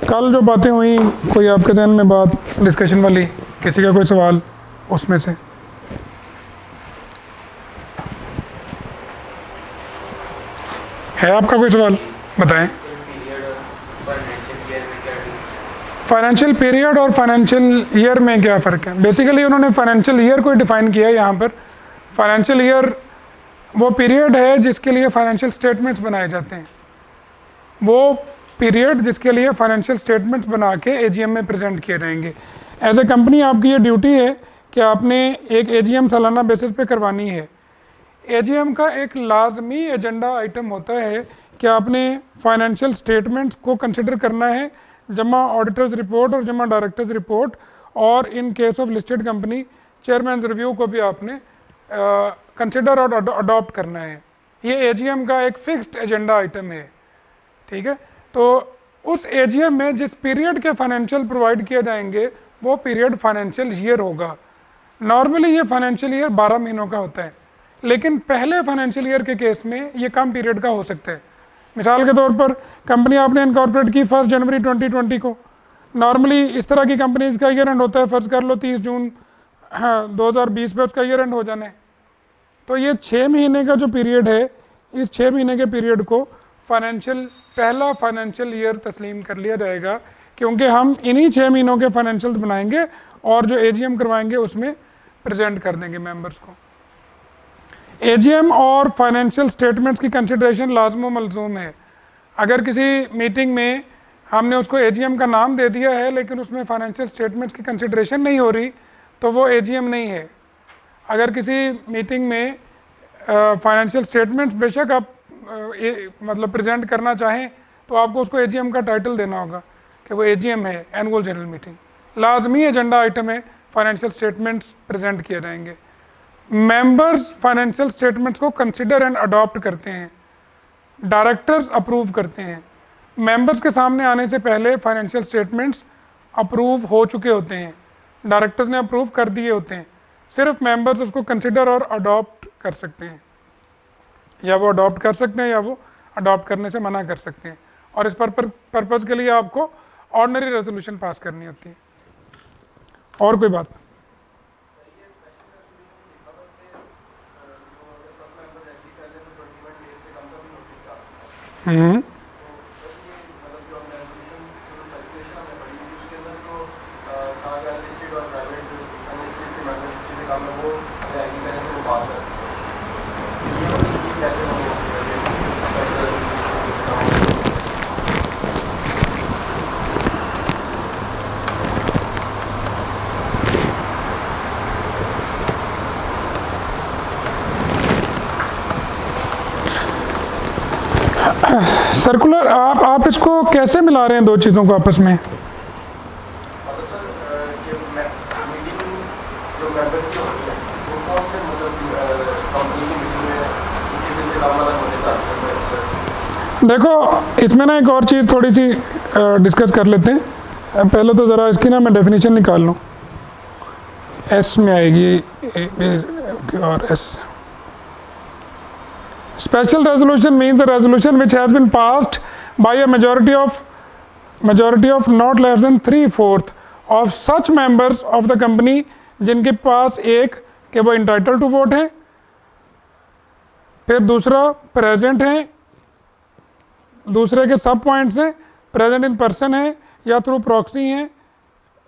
कल जो बातें हुई, कोई आपके जहन में बात डिस्कशन वाली, किसी का कोई सवाल उसमें से? है आपका कोई सवाल? बताएं। फाइनेंशियल पीरियड और फाइनेंशियल ईयर में क्या फ़र्क है? बेसिकली उन्होंने फाइनेंशियल ईयर को डिफ़ाइन किया है यहाँ पर। फाइनेंशियल ईयर वो पीरियड है जिसके लिए फाइनेंशियल स्टेटमेंट्स बनाए जाते हैं, वो पीरियड जिसके लिए फाइनेंशियल स्टेटमेंट्स बना के एजीएम में प्रेजेंट किए जाएंगे। एज ए कंपनी आपकी ये ड्यूटी है कि आपने एक एजीएम सालाना बेसिस पे करवानी है। एजीएम का एक लाजमी एजेंडा आइटम होता है कि आपने फाइनेंशियल स्टेटमेंट्स को कंसिडर करना है, जमा ऑडिटर्स रिपोर्ट और जमा डायरेक्टर्स रिपोर्ट, और in case of listed company chairman review को भी आपने कंसिडर और अडॉप्ट करना है। ये एजीएम का एक फिक्स्ड एजेंडा आइटम है, ठीक है। तो उस एजीएम में जिस पीरियड के फाइनेंशियल प्रोवाइड किए जाएंगे वो पीरियड फाइनेंशियल ईयर होगा। नॉर्मली ये फाइनेंशियल ईयर 12 महीनों का होता है, लेकिन पहले फाइनेंशियल ईयर के केस में ये कम पीरियड का हो सकता है। मिसाल के तौर पर कंपनी आपने इनकॉर्पोरेट की 1 जनवरी 2020 को, नॉर्मली इस तरह की कंपनीज का ईयर एंड होता है, फ़र्ज़ कर लो 30 जून 2020 पे उसका ईयर एंड हो जाना है। तो ये 6 महीने का जो पीरियड है, इस 6 महीने के पीरियड को पहला फाइनेंशियल ईयर तस्लीम कर लिया जाएगा, क्योंकि हम इन्हीं 6 महीनों के फाइनेंशियल बनाएंगे और जो एजीएम करवाएंगे उसमें प्रेजेंट कर देंगे मेंबर्स को। एजीएम और फाइनेंशियल स्टेटमेंट्स की कंसिडरेशन लाज़िम मलज़ूम है। अगर किसी मीटिंग में हमने उसको एजीएम का नाम दे दिया है लेकिन उसमें फाइनेंशियल स्टेटमेंट्स की कंसिडरेशन नहीं हो रही तो वो एजीएम नहीं है। अगर किसी मीटिंग में फाइनेंशियल स्टेटमेंट्स बेशक आप मतलब प्रेजेंट करना चाहें तो आपको उसको एजीएम का टाइटल देना होगा कि वो एजीएम है, एनुअल जनरल मीटिंग। लाजमी एजेंडा आइटम है, फाइनेंशियल स्टेटमेंट्स प्रेजेंट किए जाएंगे। मेंबर्स फाइनेंशियल स्टेटमेंट्स को कंसिडर एंड अडॉप्ट करते हैं, डायरेक्टर्स अप्रूव करते हैं। मेंबर्स के सामने आने से पहले फाइनेंशियल स्टेटमेंट्स अप्रूव हो चुके होते हैं, डायरेक्टर्स ने अप्रूव कर दिए होते हैं, सिर्फ मेंबर्स उसको कंसिडर और अडॉप्ट कर सकते हैं, या वो अडॉप्ट कर सकते हैं या वो अडॉप्ट करने से मना कर सकते हैं। और इस पर्पज़ के लिए आपको ऑर्डिनरी रेजोल्यूशन पास करनी होती है। और कोई बात? सर्कुलर आप इसको कैसे मिला रहे हैं दो चीज़ों को आपस में? देखो इसमें ना एक और चीज़ थोड़ी सी डिस्कस कर लेते हैं। पहले तो ज़रा इसकी ना मैं डेफिनेशन निकाल लूँ। एस में आएगी और S. Special resolution means a resolution which has been passed by a majority of not less than 3/4 of such members of the company जिनके पास एक कि वो entitled to vote हैं, फिर दूसरा present हैं, दूसरे के सब पॉइंट्स हैं, present in person हैं या through proxy हैं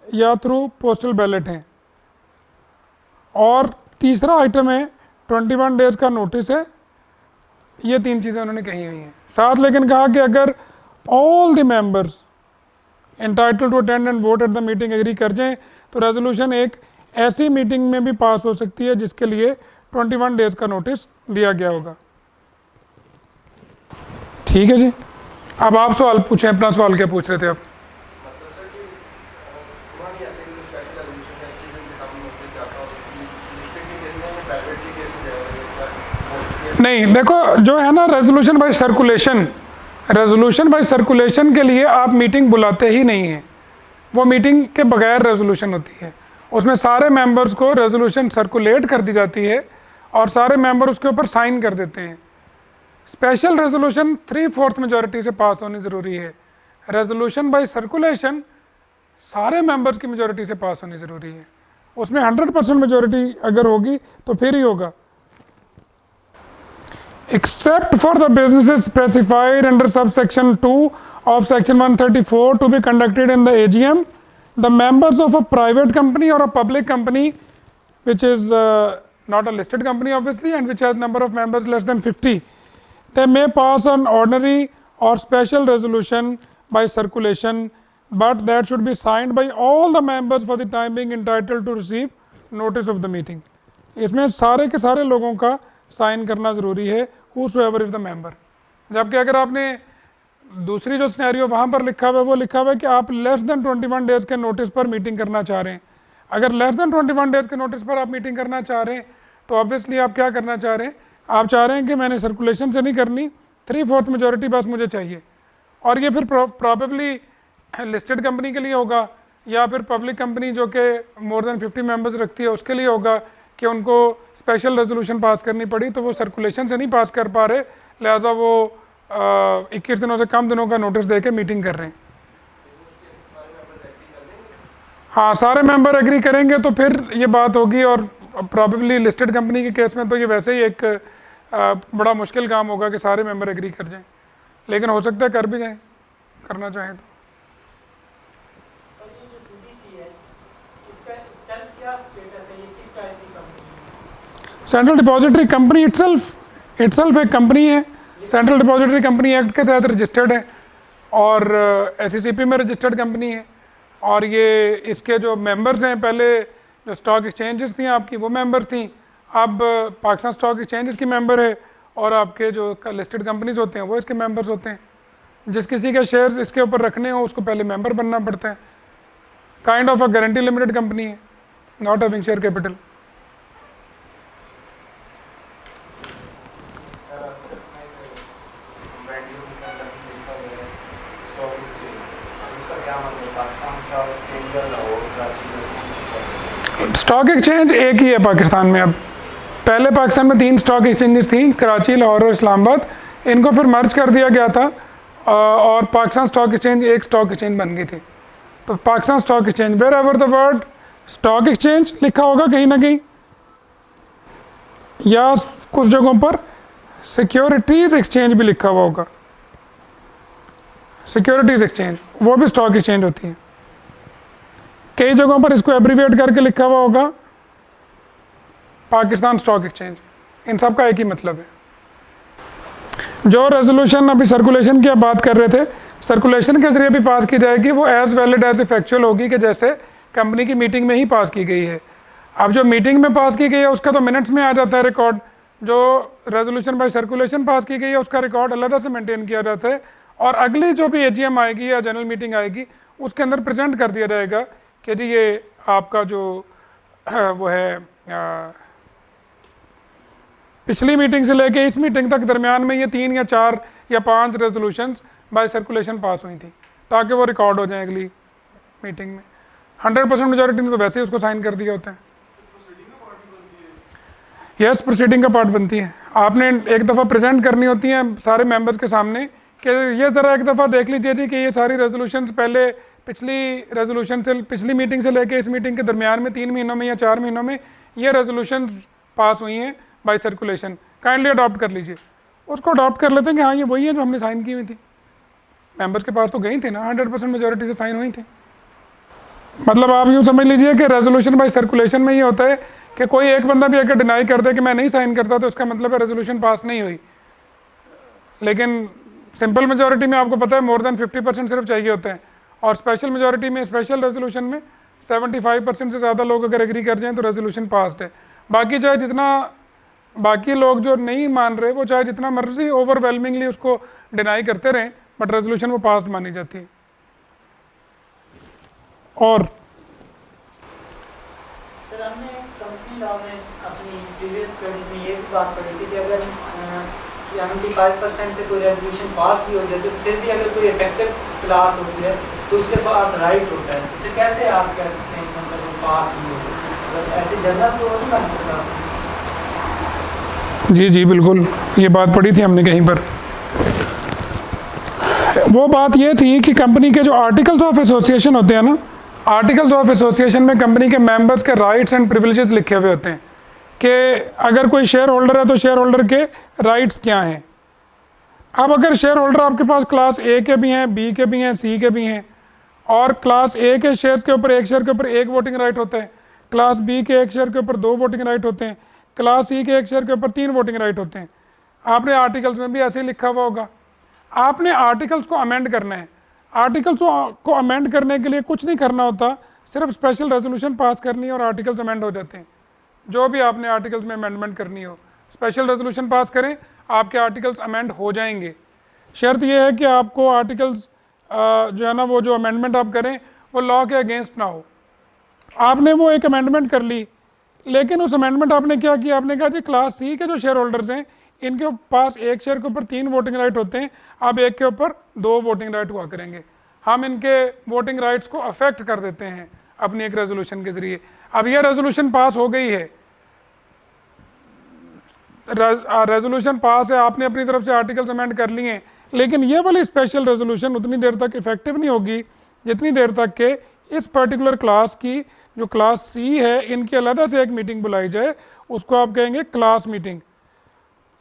या through postal ballot हैं, और तीसरा आइटम है 21 डेज का नोटिस है। ये 3 चीज़ें उन्होंने कही हुई हैं। साथ लेकिन कहा कि अगर all the members entitled to attend and vote at the meeting agree कर जाएं तो रेजोल्यूशन एक ऐसी मीटिंग में भी पास हो सकती है जिसके लिए 21 डेज का नोटिस दिया गया होगा। ठीक है जी। अब आप सवाल पूछें, अपना सवाल क्या पूछ रहे थे आप? नहीं, देखो जो है ना रेजोल्यूशन बाय सर्कुलेशन के लिए आप मीटिंग बुलाते ही नहीं हैं, वो मीटिंग के बगैर रेजोल्यूशन होती है। उसमें सारे मेंबर्स को रेजोल्यूशन सर्कुलेट कर दी जाती है और सारे मेंबर उसके ऊपर साइन कर देते हैं। स्पेशल रेजोल्यूशन 3/4 मेजॉरिटी से पास होनी ज़रूरी है, रेजोल्यूशन बाय सर्कुलेशन सारे मेंबर्स की मेजॉरिटी से पास होनी ज़रूरी है, उसमें 100% मेजॉरिटी अगर होगी तो फिर ही होगा। Except for the businesses specified under subsection 2 of section 134 to be conducted in the AGM, the members of a private company or a public company which is not a listed company obviously and which has number of members less than 50, they may pass an ordinary or special resolution by circulation, but that should be signed by all the members for the time being entitled to receive notice of the meeting. इसमें सारे के सारे लोगों का sign करना ज़रूरी है, whosoever is the member। जबकि अगर आपने दूसरी जो सिनेरियो वहाँ पर लिखा हुआ है वो लिखा हुआ है कि आप लेस देन 21 डेज़ के नोटिस पर मीटिंग करना चाह रहे हैं। अगर लेस देन 21 डेज़ के नोटिस पर आप मीटिंग करना चाह रहे हैं तो ऑब्वियसली आप क्या करना चाह रहे हैं, आप चाह रहे हैं कि मैंने सर्कुलेशन से नहीं करनी, 3/4 मेजॉरिटी बस मुझे चाहिए। और ये फिर प्रॉबेबली लिस्टेड कंपनी के लिए होगा या फिर पब्लिक कंपनी जो कि मोर देन 50 मेंबर्स रखती है उसके लिए होगा कि उनको स्पेशल रेजोल्यूशन पास करनी पड़ी, तो वो सर्कुलेशन से नहीं पास कर पा रहे, लिहाजा वो 21 दिनों से कम दिनों का नोटिस दे के मीटिंग कर रहे हैं। हाँ, सारे मेंबर एग्री करेंगे तो फिर ये बात होगी। और प्रॉबेबली लिस्टेड कंपनी के केस में तो ये वैसे ही एक बड़ा मुश्किल काम होगा कि सारे मेंबर एग्री कर जाएं, लेकिन हो सकता है कर भी जाएं, करना चाहें तो। सेंट्रल डिपॉजिटरी कंपनी इटसेल्फ एक कंपनी है, सेंट्रल डिपॉजिटरी कंपनी एक्ट के तहत रजिस्टर्ड है और SECP में रजिस्टर्ड कंपनी है। और ये इसके जो मेंबर्स हैं, पहले जो स्टॉक एक्सचेंजेस थी आपकी वो मेंबर थी, अब पाकिस्तान स्टॉक एक्सचेंजेस की मेंबर है और आपके जो लिस्टेड कंपनीज होते हैं वो इसके मेंबर्स होते हैं। जिस किसी के शेयर्स इसके ऊपर रखने हो उसको पहले मेंबर बनना पड़ता है। Kind of a guarantee limited company है, not having share capital. Stock exchange एक ही है पाकिस्तान में। अब पहले पाकिस्तान में 3 स्टॉक एक्सचेंजेस थी, कराची, लाहौर और इस्लामाबाद। इनको फिर मर्ज कर दिया गया था और पाकिस्तान स्टॉक एक्सचेंज एक स्टॉक एक्सचेंज बन गई थी। तो Pakistan stock exchange, wherever the word stock exchange लिखा होगा कहीं ना कहीं, या कुछ जगहों पर सिक्योरिटीज़ एक्सचेंज भी लिखा हुआ होगा। सिक्योरिटीज़ एक्सचेंज वो भी स्टॉक एक्सचेंज होती है। कई जगहों पर इसको एब्रीविएट करके लिखा हुआ होगा पाकिस्तान स्टॉक एक्सचेंज। इन सब का एक ही मतलब है। जो रेजोल्यूशन अभी सर्कुलेशन की आप बात कर रहे थे, सर्कुलेशन के जरिए भी पास की जाएगी, वो एज वैलिड एज इफेक्चुअल होगी कि जैसे कंपनी की मीटिंग में ही पास की गई है। अब जो मीटिंग में पास की गई है उसका तो मिनट्स में आ जाता है रिकॉर्ड, जो रेजोल्यूशन बाय सर्कुलेशन पास की गई है उसका रिकॉर्ड अलग से मेंटेन किया जाता है और अगली जो भी AGM आएगी या जनरल मीटिंग आएगी उसके अंदर प्रेजेंट कर दिया जाएगा कि जी ये आपका जो वो है पिछली मीटिंग से लेके इस मीटिंग तक दरमियान में ये 3 या 4 या 5 रेजोल्यूशंस बाय सर्कुलेशन पास हुई थी, ताकि वो रिकॉर्ड हो जाए अगली मीटिंग में। 100% मेजॉरिटी ने तो वैसे ही उसको साइन कर दिया होता है। यस, प्रोसीडिंग का पार्ट बनती है। आपने एक दफ़ा प्रेजेंट करनी होती है सारे मेंबर्स के सामने कि ये ज़रा एक दफ़ा देख लीजिए जी कि ये सारी रेजोल्यूशंस पहले पिछली रेजोल्यूशन से पिछली मीटिंग से लेके इस मीटिंग के दरमियान में 3 महीनों में या 4 महीनों में ये रेजोल्यूशंस पास हुई हैं बाय सर्कुलेशन, काइंडली अडॉप्ट कर लीजिए। उसको अडॉप्ट कर लेते हैं कि हाँ ये वही है जो हमने साइन की हुई थी, मेंबर्स के पास तो गई थी ना, 100% मेजॉरिटी से साइन हुई थी। मतलब आप यूँ समझ लीजिए कि रेजोल्यूशन बाय सर्कुलेशन में ये होता है कि कोई एक बंदा भी अगर डिनाई कर दे कि मैं नहीं साइन करता तो उसका मतलब है रेजोल्यूशन पास नहीं हुई। लेकिन सिंपल मेजॉरिटी में आपको पता है मोर देन 50% सिर्फ चाहिए होते हैं, और स्पेशल मेजॉरिटी में स्पेशल रेजोल्यूशन में 75% से ज़्यादा लोग अगर एग्री कर जाएं तो रेजोल्यूशन पास्ड है। बाकी चाहे जितना बाकी लोग जो नहीं मान रहे वो चाहे जितना मर्जी ओवरवेलमिंगली उसको डिनाई करते रहें, बट रेजोल्यूशन वो पास्ड मानी जाती है। और सर हमने कंपनी लॉ में अपनी प्रीवियस क्रेडिट में ये भी बात पढ़ी थी कि अगर 75% से कोई रेजोल्यूशन पास भी हो जाए तो फिर भी अगर कोई इफेक्टिव क्लास होती है तो उसके पास राइट होता है। तो कैसे आप कह सकते हैं मतलब वो पास नहीं होता, मतलब ऐसे जनरल तो नहीं बन सकता। जी बिल्कुल, ये बात पढ़ी थी हमने कहीं पर। वो बात ये थी कि कंपनी के जो आर्टिकल्स ऑफ एसोसिएशन होते हैं ना, आर्टिकल्स ऑफ एसोसिएशन में कंपनी के मेंबर्स के राइट्स एंड प्रिविलेजेस लिखे हुए होते हैं कि अगर कोई शेयर होल्डर है तो शेयर होल्डर के राइट्स क्या हैं। अब अगर शेयर होल्डर आपके पास क्लास ए के भी हैं, बी के भी हैं, सी के भी हैं, और क्लास ए के शेयर्स के ऊपर एक शेयर के ऊपर एक वोटिंग राइट होता है, क्लास बी के एक शेयर के ऊपर 2 वोटिंग राइट होते हैं, क्लास सी के एक शेयर के ऊपर 3 वोटिंग राइट होते हैं। आपने आर्टिकल्स में भी ऐसे ही लिखा हुआ होगा। आपने आर्टिकल्स को अमेंड करना है। आर्टिकल्स को अमेंड करने के लिए कुछ नहीं करना होता, सिर्फ स्पेशल रेजोल्यूशन पास करनी है और आर्टिकल्स अमेंड हो जाते हैं। जो भी आपने आर्टिकल्स में अमेंडमेंट करनी हो, स्पेशल रेजोल्यूशन पास करें, आपके आर्टिकल्स अमेंड हो जाएंगे। शर्त यह है कि आपको आर्टिकल्स जो है ना, वो जो अमेंडमेंट आप करें वो लॉ के अगेंस्ट ना हो। आपने वो एक अमेंडमेंट कर ली, लेकिन उस अमेंडमेंट आपने क्या किया, आपने कहा जी क्लास सी के जो शेयर होल्डर्स हैं इनके पास एक शेयर के ऊपर 3 वोटिंग राइट होते हैं, अब एक के ऊपर 2 वोटिंग राइट हुआ करेंगे। हम इनके वोटिंग राइट्स को अफेक्ट कर देते हैं अपनी एक रेजोल्यूशन के ज़रिए। अब यह रेजोल्यूशन पास हो गई है, रेजोल्यूशन पास है, आपने अपनी तरफ से आर्टिकल्स अमेंड कर लिए हैं, लेकिन ये वाली स्पेशल रेजोल्यूशन उतनी देर तक इफेक्टिव नहीं होगी जितनी देर तक के इस पर्टिकुलर क्लास की, जो क्लास सी है, इनकी अलग से एक मीटिंग बुलाई जाए, उसको आप कहेंगे क्लास मीटिंग।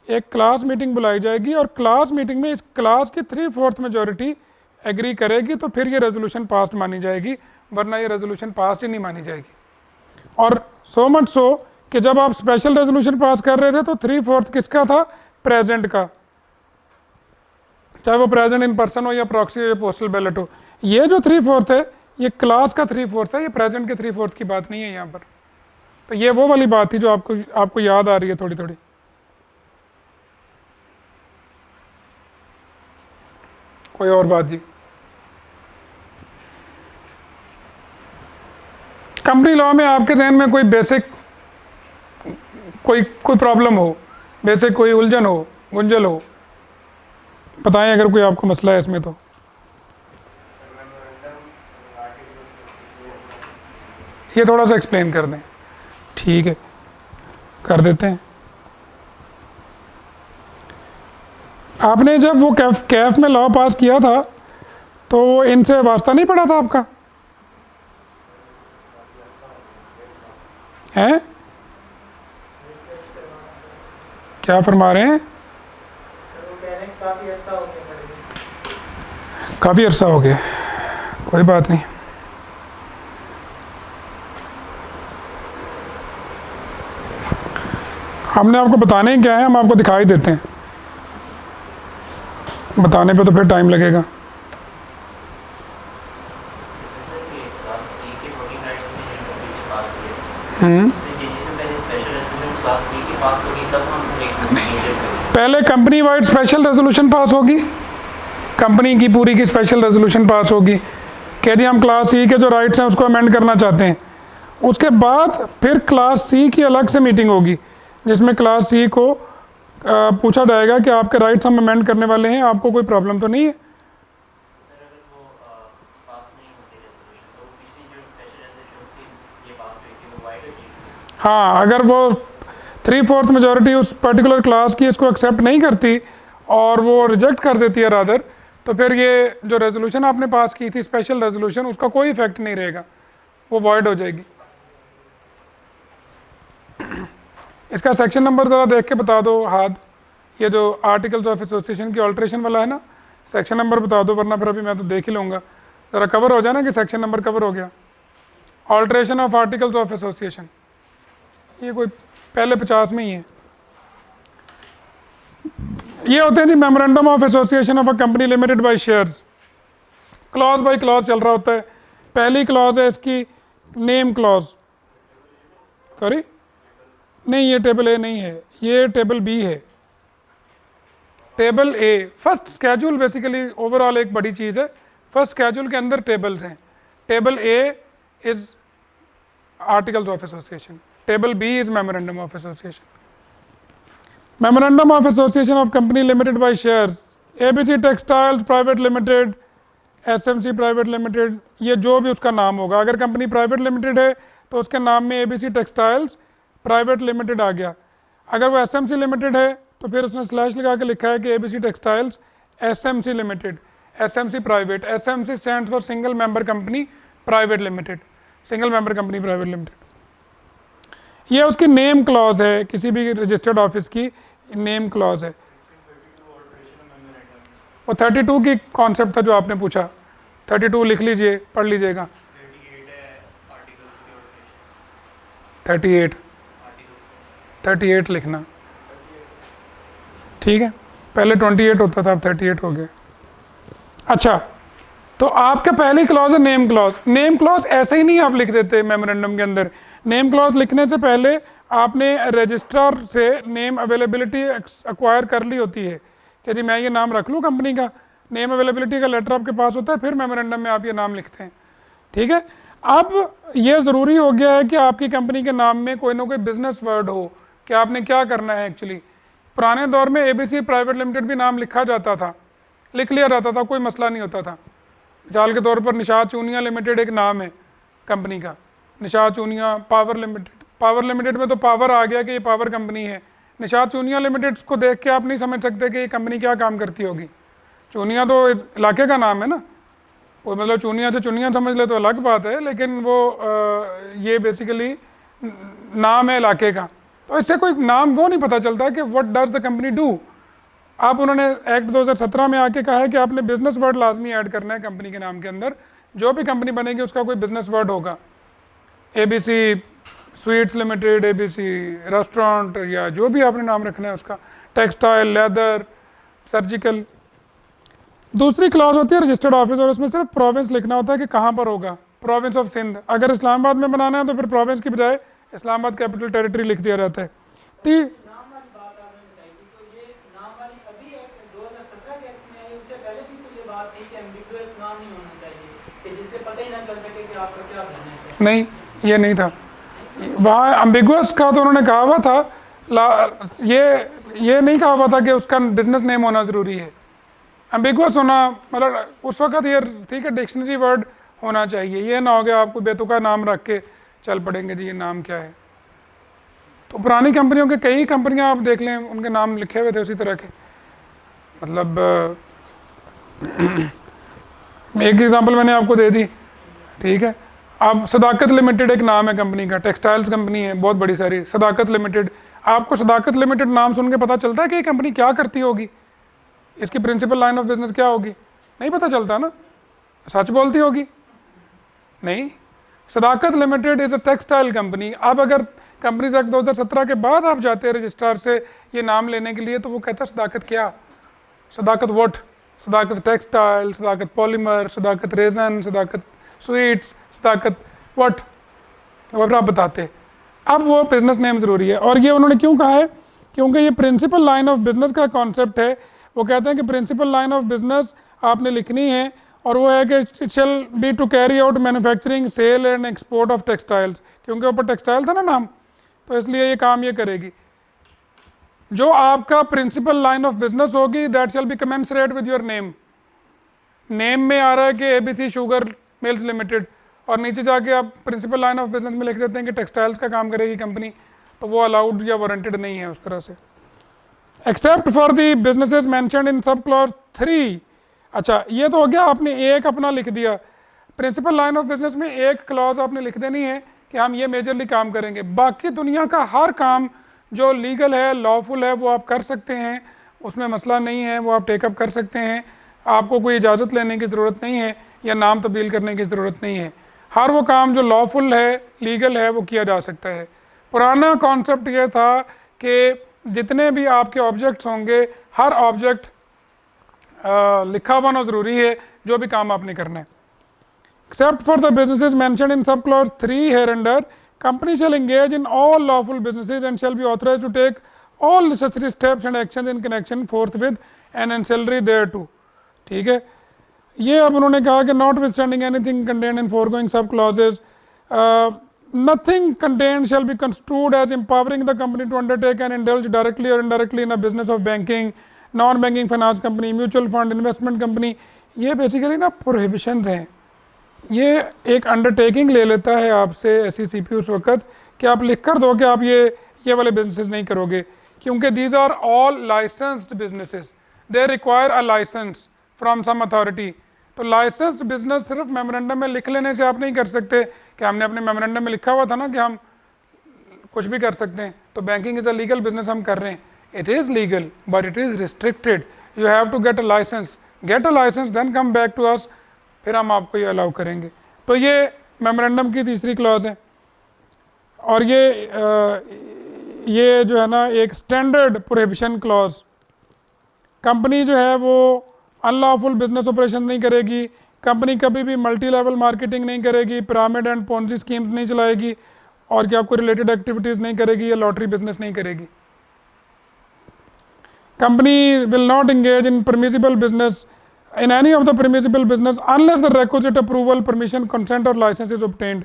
एक क्लास मीटिंग बुलाई जाएगी और क्लास मीटिंग में इस क्लास की 3/4 मेजॉरिटी एग्री करेगी, तो फिर ये रेजोल्यूशन पास मानी जाएगी, वरना ये रेजोल्यूशन पास ही नहीं मानी जाएगी। और सो मच सो कि जब आप स्पेशल रेजोल्यूशन पास कर रहे थे तो 3/4 किसका था, प्रेजेंट का, चाहे वो प्रेजेंट इन पर्सन हो या प्रॉक्सी हो या पोस्टल बैलेट हो। ये जो 3/4 है ये क्लास का 3/4 है, ये प्रेजेंट के 3/4 की बात नहीं है यहाँ पर। तो ये वो वाली बात थी जो आपको याद आ रही है थोड़ी थोड़ी। कोई और बात जी? कंपनी लॉ में आपके जहन में कोई बेसिक कोई प्रॉब्लम हो, बेसिक कोई उलझन हो, गुंजल हो, बताएं अगर कोई आपको मसला है इसमें तो। ये थोड़ा सा एक्सप्लेन कर दें। ठीक है, कर देते हैं। आपने जब वो कैफ में लॉ पास किया था तो वो इनसे वास्ता नहीं पड़ा था आपका, हैं? क्या फरमा रहे हैं? काफ़ी अरसा हो गया, कोई बात नहीं। हमने आपको बताने ही क्या है, हम आपको दिखाई देते हैं, बताने पे तो फिर टाइम लगेगा। पहले company wide special resolution pass होगी, कंपनी की पूरी की स्पेशल रेजोल्यूशन पास होगी कह दी हम क्लास सी के जो राइट्स हैं उसको अमेंड करना चाहते हैं। उसके बाद फिर क्लास सी की अलग से मीटिंग होगी जिसमें क्लास सी को पूछा जाएगा कि आपके राइट्स हम अमेंड करने वाले हैं, आपको कोई प्रॉब्लम तो नहीं है। हाँ, अगर वो 3/4 मेजॉरिटी उस पर्टिकुलर क्लास की इसको एक्सेप्ट नहीं करती और वो रिजेक्ट कर देती है रादर, तो फिर ये जो रेजोल्यूशन आपने पास की थी स्पेशल रेजोल्यूशन, उसका कोई इफेक्ट नहीं रहेगा, वो वॉइड हो जाएगी। इसका सेक्शन नंबर ज़रा देख के बता दो हाथ, ये जो आर्टिकल्स ऑफ एसोसिएशन की ऑल्ट्रेशन वाला है ना, सेक्शन नंबर बता दो, वरना फिर अभी मैं तो देख ही लूँगा। ज़रा कवर हो जाए ना कि सेक्शन नंबर कवर हो गया। Alteration of articles of association, ये कोई पहले 50 में ही है। ये होते हैं जी memorandum of association of a company limited by shares, clause by clause चल रहा होता है। पहली क्लॉज है इसकी नेम क्लॉज, सॉरी नहीं, ये टेबल ए नहीं है, ये टेबल बी है। टेबल ए फर्स्ट स्केड्यूल बेसिकली ओवरऑल एक बड़ी चीज़ है। फर्स्ट स्केड्यूल के अंदर टेबल्स हैं। Table A is articles of association, table B is memorandum of association. Memorandum of association of company limited by shares, ABC textiles private limited, SMC private limited, ये जो भी उसका नाम होगा। अगर कंपनी प्राइवेट लिमिटेड है तो उसके नाम में एबीसी टेक्सटाइल्स प्राइवेट लिमिटेड आ गया। अगर वो एसएमसी लिमिटेड है तो फिर उसने स्लैश लगा के लिखा है कि ABC textiles SMC limited. SMC private, SMC stand for single member company private limited, single member company private limited. ये उसकी नेम क्लॉज है, किसी भी रजिस्टर्ड ऑफिस की नेम क्लॉज है। वो 32 की कॉन्सेप्ट था जो आपने पूछा, 32 लिख लीजिए, पढ़ लीजिएगा। 38 लिखना, ठीक है, पहले 28 होता था, अब 38 हो गया। अच्छा, तो आपका पहली क्लॉज है नेम क्लॉज। नेम क्लॉज ऐसे ही नहीं आप लिख देते मेमोरेंडम के अंदर। नेम क्लॉज लिखने से पहले आपने रजिस्ट्रार से नेम अवेलेबिलिटी एक्वायर कर ली होती है कि जी मैं ये नाम रख लूँ कंपनी का। नेम अवेलेबिलिटी का लेटर आपके पास होता है, फिर मेमोरेंडम में आप ये नाम लिखते हैं, ठीक है। अब ये ज़रूरी हो गया है कि आपकी कंपनी के नाम में कोई ना कोई बिजनेस वर्ड हो कि आपने क्या करना है एक्चुअली। पुराने दौर में ABC प्राइवेट लिमिटेड भी नाम लिखा जाता था, लिख लिया जाता था, कोई मसला नहीं होता था। मिसाल के तौर पर निशात चूनिया लिमिटेड एक नाम है कंपनी का, Nishat Chunian power limited. Power limited में तो पावर आ गया कि ये पावर कंपनी है। निशात चूनिया लिमिटेड को देख के आप नहीं समझ सकते कि ये कंपनी क्या काम करती होगी। चूनिया तो इलाके का नाम है ना, वो मतलब चूनिया से चुनिया समझ ले तो अलग बात है, लेकिन वो ये बेसिकली नाम है इलाके का। तो इससे कोई नाम वो नहीं पता चलता कि what does the company do. आप उन्होंने एक्ट 2017 में आके कहा है कि आपने बिजनेस वर्ड लाजमी ऐड करना है कंपनी के नाम के अंदर। जो भी कंपनी बनेगी उसका कोई बिजनेस वर्ड होगा, ABC sweets limited, ABC restaurant, या जो भी आपने नाम रखना है उसका, टेक्सटाइल, लेदर, सर्जिकल। दूसरी क्लॉज होती है रजिस्टर्ड ऑफिस, और उसमें सिर्फ प्रोविंस लिखना होता है कि कहाँ पर होगा। प्रोविंस ऑफ सिंध, अगर इस्लामाबाद में बनाना है तो फिर प्रोविंस की बजाय इस्लामाबाद कैपिटल टेरिटरी लिख दिया जाता है। नाम वाली बात आपने बताई थी, तो ये नाम वाली अभी 2017 के एक्ट में आई, उससे पहले भी तो ये बात थी कि एम्बिगुअस नाम नहीं होना चाहिए कि जिससे पता ही ना चल सके कि आपका क्या बिजनेस है। नहीं, ये नहीं था वहाँ एम्बिगुअस का। तो उन्होंने कहा हुआ था ये नहीं कहा हुआ था कि उसका बिजनेस नेम होना ज़रूरी है। एम्बिगुअस होना मतलब उस वक्त ये ठीक है, डिक्शनरी वर्ड होना चाहिए। ये ना हो गया आपको बेतुका नाम रख के चल पड़ेंगे जी ये नाम क्या है। तो पुरानी कंपनियों के कई कंपनियां आप देख लें, उनके नाम लिखे हुए थे उसी तरह के। मतलब एक एग्जांपल मैंने आपको दे दी, ठीक है। अब सदाकत लिमिटेड एक नाम है कंपनी का, टेक्सटाइल्स कंपनी है बहुत बड़ी सारी, सदाकत लिमिटेड। आपको सदाकत लिमिटेड नाम सुन के पता चलता है कि ये कंपनी क्या करती होगी, इसकी प्रिंसिपल लाइन ऑफ बिजनेस क्या होगी? नहीं पता चलता ना। सच बोलती होगी? नहीं। Sadaqat limited is a textile company. अब अगर कंपनीज एक्ट 2017 के बाद आप जाते हैं रजिस्ट्रार से ये नाम लेने के लिए, तो वो कहता है सदाकत क्या? सदाकत वोट, Sadaqat textile, Sadaqat polymer, Sadaqat resin, Sadaqat sweets, Sadaqat वट, वगैरह आप बताते। अब वो बिजनेस नेम ज़रूरी है। और ये उन्होंने क्यों कहा है? क्योंकि ये प्रिंसिपल लाइन ऑफ बिजनेस का कॉन्सेप्ट है। वो कहते हैं कि प्रिंसिपल लाइन ऑफ बिजनेस आपने लिखनी है, और वो है कि it shall be to carry out manufacturing, sale and export of textiles. क्योंकि ऊपर टेक्सटाइल था ना नाम, तो इसलिए ये काम ये करेगी। जो आपका प्रिंसिपल लाइन ऑफ बिजनेस होगी that shall be commensurate with your name. Name में आ रहा है कि ABC शुगर मिल्स लिमिटेड, और नीचे जाके आप प्रिंसिपल लाइन ऑफ बिजनेस में लिख देते हैं कि टेक्सटाइल्स का काम करेगी कंपनी, तो वो अलाउड या वारंटेड नहीं है उस तरह से, except for the businesses mentioned in sub clause 3। अच्छा, ये तो हो गया, आपने एक अपना लिख दिया। प्रिंसिपल लाइन ऑफ बिजनेस में एक क्लॉज आपने लिख देनी है कि हम ये मेजरली काम करेंगे। बाकी दुनिया का हर काम जो लीगल है, लॉफुल है, वो आप कर सकते हैं, उसमें मसला नहीं है, वो आप टेकअप कर सकते हैं। आपको कोई इजाज़त लेने की ज़रूरत नहीं है या नाम तब्दील करने की ज़रूरत नहीं है। हर वो काम जो लॉफुल है, लीगल है, वो किया जा सकता है। पुराना कॉन्सेप्ट ये था कि जितने भी आपके ऑब्जेक्ट्स होंगे, हर ऑब्जेक्ट लिखा हुआ होना ज़रूरी है जो भी काम आपने करना है। Except for the businesses mentioned in sub clause 3 hereunder, company shall engage in all lawful businesses and shall be authorised to take all necessary steps and actions in connection forth with an ancillary thereto. ठीक है, ये अब उन्होंने कहा कि notwithstanding anything contained in foregoing sub clauses, nothing contained shall be construed as empowering the company to undertake and indulge directly or indirectly in a business of banking, non-banking finance company, mutual fund, investment company। ये basically ना prohibitions हैं। ये एक undertaking ले लेता है आपसे SECP उस वक्त कि आप लिख कर दो कि आप ये वाले बिजनेसेस नहीं करोगे, क्योंकि these are all licensed businesses, they require a licence from some authority. तो लाइसेंस्ड बिजनेस सिर्फ मेमोरेंडम में लिख लेने से आप नहीं कर सकते कि हमने अपने मेमोरेंडम में लिखा हुआ था ना कि हम कुछ भी कर सकते हैं, तो banking is a legal business हम कर रहे हैं। It is legal but it is restricted, you have to get a licence then come back to us, फिर हम आपको ये अलाउ करेंगे। तो ये मेमोरेंडम की तीसरी क्लॉज है। और ये जो है ना एक स्टैंडर्ड प्रोहिबिशन क्लॉज, कंपनी जो है वो अनलॉफुल बिजनेस ऑपरेशन नहीं करेगी, कंपनी कभी भी मल्टी लेवल मार्केटिंग नहीं करेगी, पिरामिड एंड पोंजी स्कीम्स नहीं चलाएगी, और क्या आपको रिलेटेड एक्टिविटीज़ नहीं करेगी, या लॉटरी बिजनेस नहीं करेगी। Company will not engage in permissible business in any of the permissible business unless the requisite approval, permission, consent और license is obtained।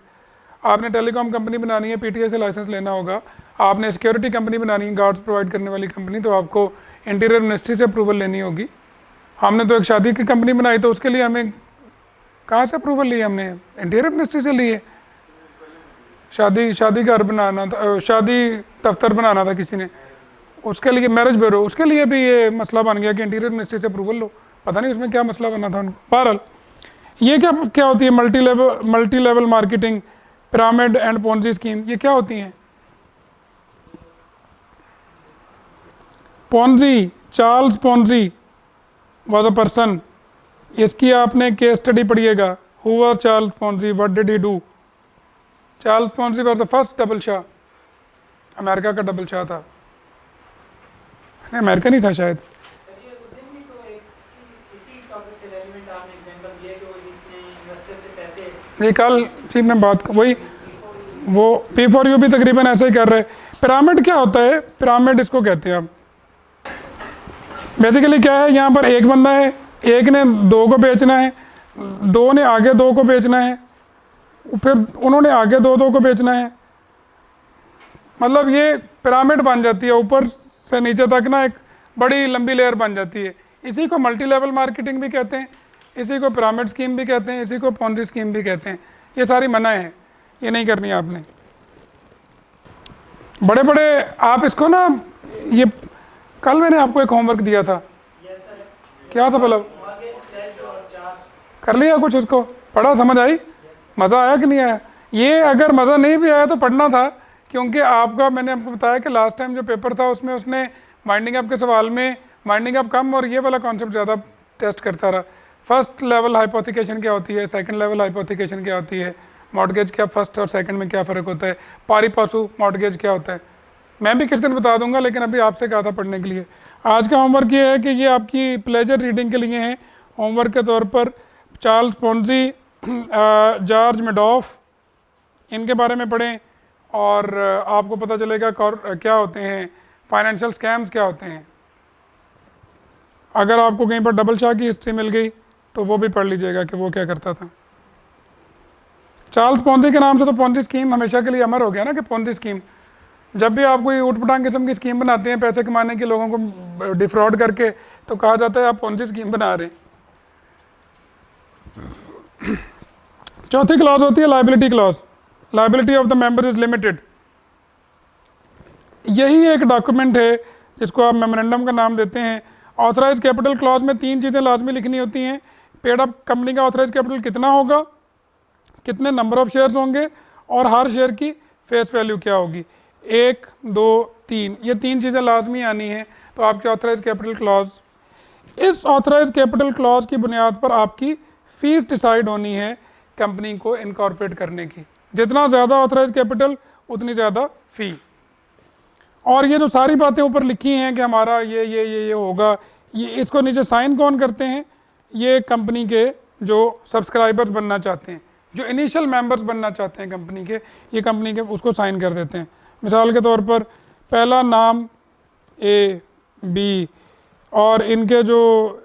आपने टेलीकॉम कंपनी बनानी है, पीटीए से लाइसेंस लेना होगा, आपने सिक्योरिटी कंपनी बनानी है, गार्ड्स प्रोवाइड करने वाली कंपनी, तो आपको इंटीरियर मिनिस्ट्री से अप्रूवल लेनी होगी। हमने तो एक शादी की कंपनी बनाई, तो उसके लिए हमें कहाँ से अप्रूवल ली? हमने इंटीरियर मिनिस्ट्री से लिए। शादी घर बनाना था, शादी दफ्तर बनाना था किसी ने, उसके लिए मैरिज ब्यूरो, उसके लिए भी ये मसला बन गया कि इंटीरियर मिनिस्ट्री से अप्रूवल लो। पता नहीं उसमें क्या मसला बना था उनको। बहरहाल ये क्या होती है multi level marketing, pyramid and Ponzi scheme, ये क्या होती हैं? Ponzi, Charles Ponzi was a person, इसकी आपने केस स्टडी पढ़िएगा। Who was Charles Ponzi, what did he do? Charles Ponzi was the first double Shah, America का डबल शाह था, नहीं अमेरिका नहीं था शायद। ये कल ठीक मैं बात वही वो P4U भी तकरीबन ऐसे ही कर रहे हैं। पिरामिड क्या होता है? पिरामिड इसको कहते हैं। अब बेसिकली क्या है, यहाँ पर एक बंदा है, एक ने दो को बेचना है, दो ने आगे दो को बेचना है, फिर उन्होंने आगे दो को बेचना है, मतलब ये पिरामिड बन जाती है, ऊपर से नीचे तक ना एक बड़ी लंबी लेयर बन जाती है। इसी को मल्टी लेवल मार्केटिंग भी कहते हैं, इसी को पिरामिड स्कीम भी कहते हैं, इसी को पोंजी स्कीम भी कहते हैं। ये सारी मना है, ये नहीं करनी आपने। बड़े बड़े आप इसको ना, ये कल मैंने आपको एक होमवर्क दिया था, क्या था मतलब? कर लिया कुछ उसको? पढ़ा, समझ आई, मज़ा आया कि नहीं आया? ये अगर मज़ा नहीं भी आया तो पढ़ना था, क्योंकि आपका मैंने आपको बताया कि लास्ट टाइम जो पेपर था उसमें उसने वाइंडिंग अप के सवाल में वाइंडिंग अप कम और ये वाला कॉन्सेप्ट ज़्यादा टेस्ट करता रहा। फर्स्ट लेवल हाइपोथिकेशन क्या होती है, सेकंड लेवल हाइपोथिकेशन क्या होती है, मॉर्गेज क्या फर्स्ट और सेकंड में क्या फ़र्क होता है, पारी पासू मॉर्गेज क्या होता है, मैं भी किस दिन बता दूंगा, लेकिन अभी आपसे कहा था पढ़ने के लिए। आज का होमवर्क ये है कि ये आपकी प्लेजर रीडिंग के लिए है। होमवर्क के तौर पर चार्ल्स पोंजी, जॉर्ज मेडॉफ, इनके बारे में पढ़ें और आपको पता चलेगा क्या होते हैं फाइनेंशियल स्कैम्स, क्या होते हैं। अगर आपको कहीं पर डबल शाह की हिस्ट्री मिल गई तो वो भी पढ़ लीजिएगा कि वो क्या करता था। चार्ल्स पोंजी के नाम से तो पोंजी स्कीम हमेशा के लिए अमर हो गया ना, कि पोंजी स्कीम, जब भी आप कोई ऊटपटांग किस्म की स्कीम बनाते हैं पैसे कमाने के, लोगों को डिफ्रॉड करके, तो कहा जाता है आप पोंजी स्कीम बना रहे हैं। चौथी क्लॉज होती है liability clause, liability of the member is limited. यही एक डॉक्यूमेंट है जिसको आप मेमोरेंडम का नाम देते हैं। ऑथराइज कैपिटल क्लॉज में तीन चीज़ें लाजमी लिखनी होती हैं। पेड अप कंपनी का ऑथराइज कैपिटल कितना होगा, कितने नंबर ऑफ शेयर्स होंगे, और हर शेयर की फेस वैल्यू क्या होगी, 1, 2, 3, ये तीन चीज़ें लाजमी आनी हैं। तो आपकी ऑथराइज कैपिटल क्लॉज, इस ऑथराइज कैपिटल क्लॉज की बुनियाद पर आपकी फ़ीस डिसाइड होनी है कंपनी को इनकॉर्पोरेट करने की। जितना ज़्यादा ऑथराइज कैपिटल उतनी ज़्यादा फ़ी। और ये जो सारी बातें ऊपर लिखी हैं कि हमारा ये होगा, ये इसको नीचे साइन कौन करते हैं? ये कंपनी के जो सब्सक्राइबर्स बनना चाहते हैं, जो इनिशियल मेंबर्स बनना चाहते हैं कंपनी के, ये कंपनी के उसको साइन कर देते हैं। मिसाल के तौर पर पहला नाम A, B, और इनके जो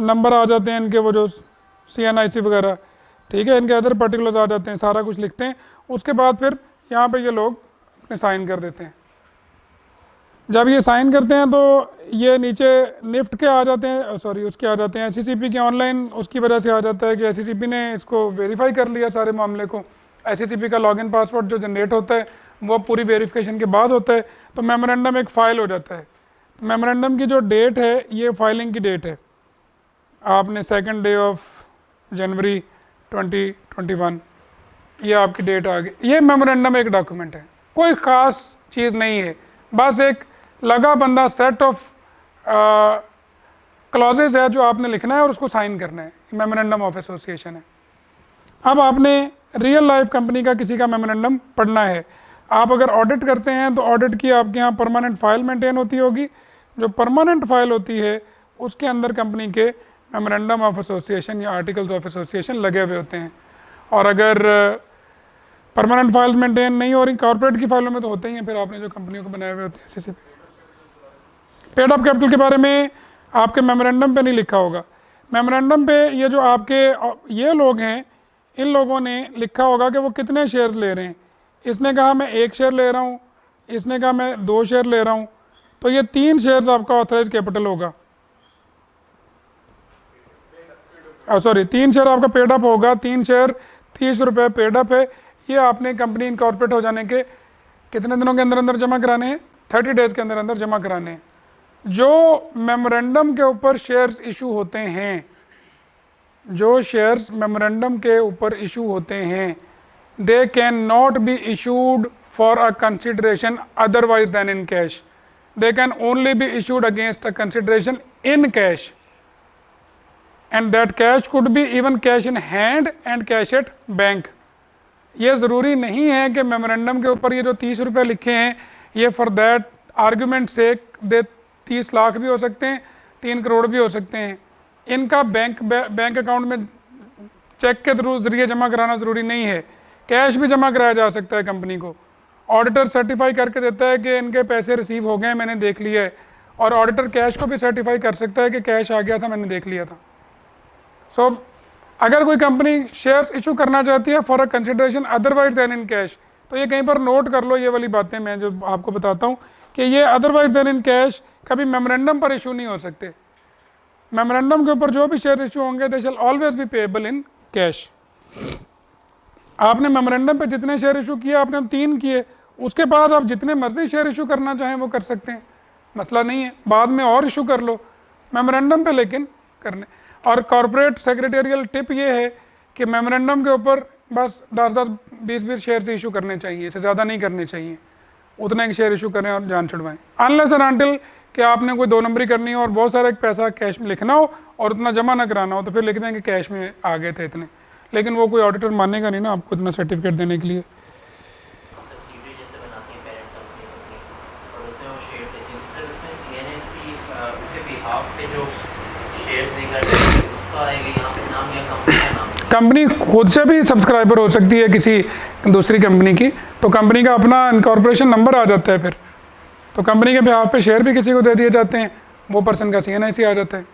नंबर आ जाते हैं, इनके वो जो CNIC वगैरह, ठीक है, इनके अदर पर्टिकुलर्स आ जाते हैं, सारा कुछ लिखते हैं। उसके बाद फिर यहाँ पे ये लोग अपने साइन कर देते हैं। जब ये साइन करते हैं तो ये नीचे निफ्ट के आ जाते हैं, सॉरी उसके आ जाते हैं SCCP के ऑनलाइन, उसकी वजह से आ जाता है कि SCCP ने इसको वेरीफाई कर लिया सारे मामले को। SCCP का लॉगिन पासवर्ड जो जनरेट होता है वो पूरी वेरिफिकेशन के बाद होता है, तो मेमोरेंडम एक फ़ाइल हो जाता है। तो मेमोरेंडम की जो डेट है ये फाइलिंग की डेट है, आपने 2 डे ऑफ जनवरी 2021, ये आपकी डेट आ गई। ये मेमोरेंडम एक डॉक्यूमेंट है, कोई ख़ास चीज़ नहीं है, बस एक लगा बंदा सेट ऑफ क्लॉजेज है जो आपने लिखना है और उसको साइन करना है। मेमोरेंडम ऑफ एसोसिएशन है। अब आपने रियल लाइफ कंपनी का किसी का मेमोरेंडम पढ़ना है। आप अगर ऑडिट करते हैं तो ऑडिट की आपके यहाँ परमानेंट फाइल मेंटेन होती होगी। जो परमानेंट फाइल होती है उसके अंदर कंपनी के मेमोरेंडम ऑफ एसोसिएशन या आर्टिकल्स ऑफ एसोसिएशन लगे हुए होते हैं। और अगर परमानेंट फाइल मेंटेन नहीं हो रही, कॉर्पोरेट की फाइलों में तो होते ही हैं, फिर आपने जो कंपनियों को बनाए हुए होते हैं ऐसे पेड अप कैपिटल के बारे में आपके मेमोरेंडम पे नहीं लिखा होगा। मेमोरेंडम पे ये जो आपके ये लोग हैं, इन लोगों ने लिखा होगा कि वो कितने शेयर्स ले रहे हैं। इसने कहा मैं 1 शेयर ले रहा हूँ, इसने कहा मैं 2 शेयर ले रहा हूँ, तो ये 3 शेयर्स आपका ऑथराइज कैपिटल होगा। सॉरी 3 शेयर आपका पेड अप होगा। 3 शेयर 30 रुपये पेड अप है। ये आपने कंपनी इनकॉर्पोरेट हो जाने के कितने दिनों के अंदर अंदर जमा कराने हैं? 30 डेज़ के अंदर अंदर जमा कराने हैं। जो मेमोरेंडम के ऊपर शेयर्स इशू होते हैं, जो शेयर्स मेमोरेंडम के ऊपर इशू होते हैं, they cannot be issued for a consideration otherwise than in cash. They can only be issued against a consideration in cash, and that cash could be even cash in hand and cash at bank. ये ज़रूरी नहीं है कि memorandum के ऊपर ये जो 30 रुपये लिखे हैं ये फॉर दैट आर्ग्यूमेंट से दे 30 लाख भी हो सकते हैं, 3 करोड़ भी हो सकते हैं। इनका बैंक अकाउंट में चेक के थ्रू जरिए जमा कराना ज़रूरी नहीं है, कैश भी जमा कराया जा सकता है कंपनी को। ऑडिटर सर्टिफाई करके देता है कि इनके पैसे रिसीव हो गए हैं, मैंने देख लिया है, और ऑडिटर कैश को भी सर्टिफाई कर सकता है कि कैश आ गया था, मैंने देख लिया था। सो अगर कोई कंपनी शेयर्स इशू करना चाहती है for a consideration otherwise than in cash, तो ये कहीं पर नोट कर लो, ये वाली बातें मैं जो आपको बताता हूँ कि ये अदरवाइज देन इन कैश कभी मेमोरेंडम पर इशू नहीं हो सकते। मेमोरेंडम के ऊपर जो भी शेयर इशू होंगे they shall always be payable in cash. आपने मेमोरेंडम पे जितने शेयर इशू किए, आपने 3 किए, उसके बाद आप जितने मर्जी शेयर इशू करना चाहें वो कर सकते हैं, मसला नहीं है। बाद में और इशू कर लो, मेमोरेंडम पे लेकिन करने। और कॉर्पोरेट सेक्रेटेरियल टिप ये है कि मेमोरेंडम के ऊपर बस 10-10, 20-20 शेयर से इशू करने चाहिए, इससे ज़्यादा नहीं करने चाहिए। उतना एक शेयर इशू करें और जान छुड़वाएं। अनलेस एंड अनटिल कि आपने कोई 2 नंबरी करनी हो और बहुत सारा पैसा कैश में लिखना हो और उतना जमा ना कराना हो, तो फिर लिख दें कि कैश में आ गए थे इतने, लेकिन वो कोई ऑडिटर मानेगा नहीं ना आपको इतना सर्टिफिकेट देने के लिए। कंपनी खुद से भी सब्सक्राइबर हो सकती है किसी दूसरी कंपनी की, तो कंपनी का अपना इनकॉर्पोरेशन नंबर आ जाता है, फिर तो कंपनी के बिहाफ पे शेयर भी किसी को दे दिए जाते हैं, वो पर्सन का CNIC आ जाता है।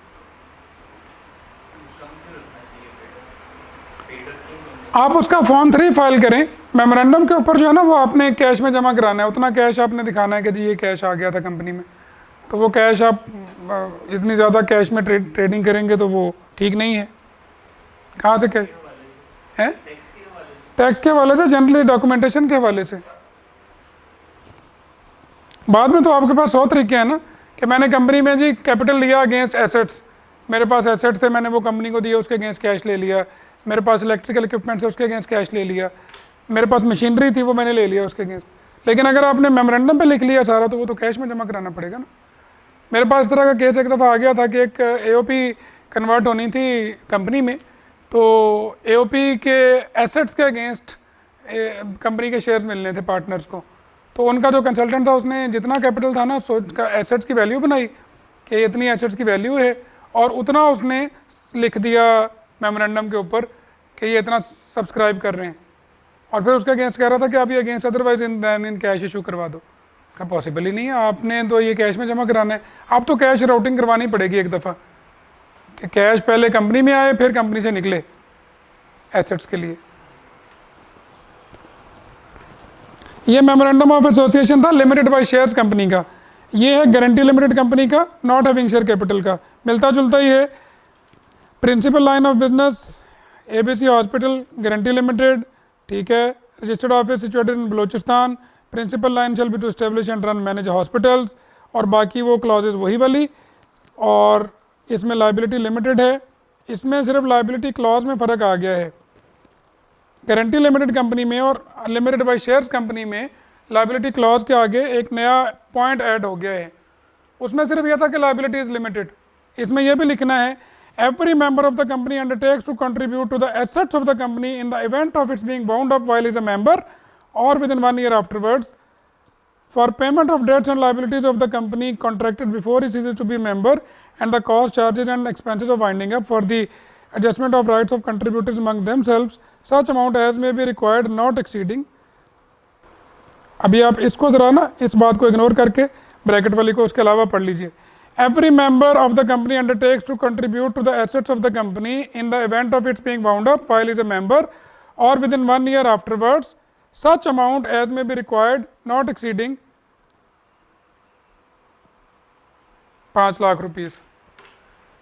आप उसका फॉर्म 3 फाइल करें। मेमोरेंडम के ऊपर जो है ना वो आपने कैश में जमा कराना है, उतना कैश आपने दिखाना है कि जी ये कैश आ गया था कंपनी में। तो वो कैश आप इतनी ज़्यादा कैश में ट्रेडिंग करेंगे तो वो ठीक नहीं है। कहाँ से कैश है? टैक्स के हवाले से, जनरली डॉक्यूमेंटेशन के हवाले से। बाद में तो आपके पास 100 तरीके हैं ना कि मैंने कंपनी में जी कैपिटल लिया अगेंस्ट एसेट्स, मेरे पास एसेट्स थे, मैंने वो कंपनी को दिए, उसके अगेंस्ट कैश ले लिया। मेरे पास इलेक्ट्रिकल इक्विपमेंट्स है, उसके अगेंस्ट कैश ले लिया। मेरे पास मशीनरी थी, वो मैंने ले लिया उसके अगेंस्ट। लेकिन अगर आपने मेमोरेंडम पे लिख लिया सारा, तो वो तो कैश में जमा कराना पड़ेगा ना। मेरे पास इस तरह का केस एक दफ़ा आ गया था कि एक AOP कन्वर्ट होनी थी कंपनी में, तो AOP के एसेट्स के अगेंस्ट कंपनी के शेयर्स मिलने थे पार्टनर्स को। तो उनका जो कंसल्टेंट था उसने जितना कैपिटल था ना का एसेट्स की वैल्यू बनाई कि इतनी एसेट्स की वैल्यू है, और उतना उसने लिख दिया मेमोरेंडम के ऊपर कि ये इतना सब्सक्राइब कर रहे हैं, और फिर उसके अगेंस्ट कह रहा था कि आप ये against otherwise in cash issue करवा दो। क्या पॉसिबल ही नहीं है, आपने तो ये कैश में जमा कराना है। आप तो कैश राउटिंग करवानी पड़ेगी एक दफ़ा कि कैश पहले कंपनी में आए फिर कंपनी से निकले एसेट्स के लिए। ये मेमोरेंडम ऑफ एसोसिएशन था लिमिटेड बाय शेयर्स कंपनी का। ये है गारंटी लिमिटेड कंपनी का, नॉट हैविंग शेयर कैपिटल का, मिलता जुलता ही है। Principal line of business ABC hospital guarantee limited, ठीक है। Registered office situated in Balochistan. Principal line shall be to establish and run manage hospitals, और बाकी वो क्लॉजेज वही वाली। और इसमें लाइबिलिटी लिमिटेड है, इसमें सिर्फ लाइबिलिटी क्लॉज में फ़र्क आ गया है। गारंटी लिमिटेड कंपनी में और लिमिटेड बाय शेयर्स कंपनी में लाइबिलिटी क्लॉज के आगे एक नया पॉइंट ऐड हो गया है। उसमें सिर्फ यह था कि लाइबिलिटी इज़ लिमिटेड। इसमें यह भी लिखना है every member of the company undertakes to contribute to the assets of the company in the event of its being wound up while is a member or within 1 year afterwards for payment of debts and liabilities of the company contracted before he ceases to be a member and the cost, charges and expenses of winding up for the adjustment of rights of contributors among themselves such amount as may be required not exceeding। अभी आप इसको ज़रा ना इस बात को ignore करके bracket वाली को उसके अलावा पढ़ लीजिए। Every member of the company undertakes to contribute to the assets of the company in the event of its being wound up while is a member or within 1 year afterwards such amount as may be required not exceeding 5 lakh rupees.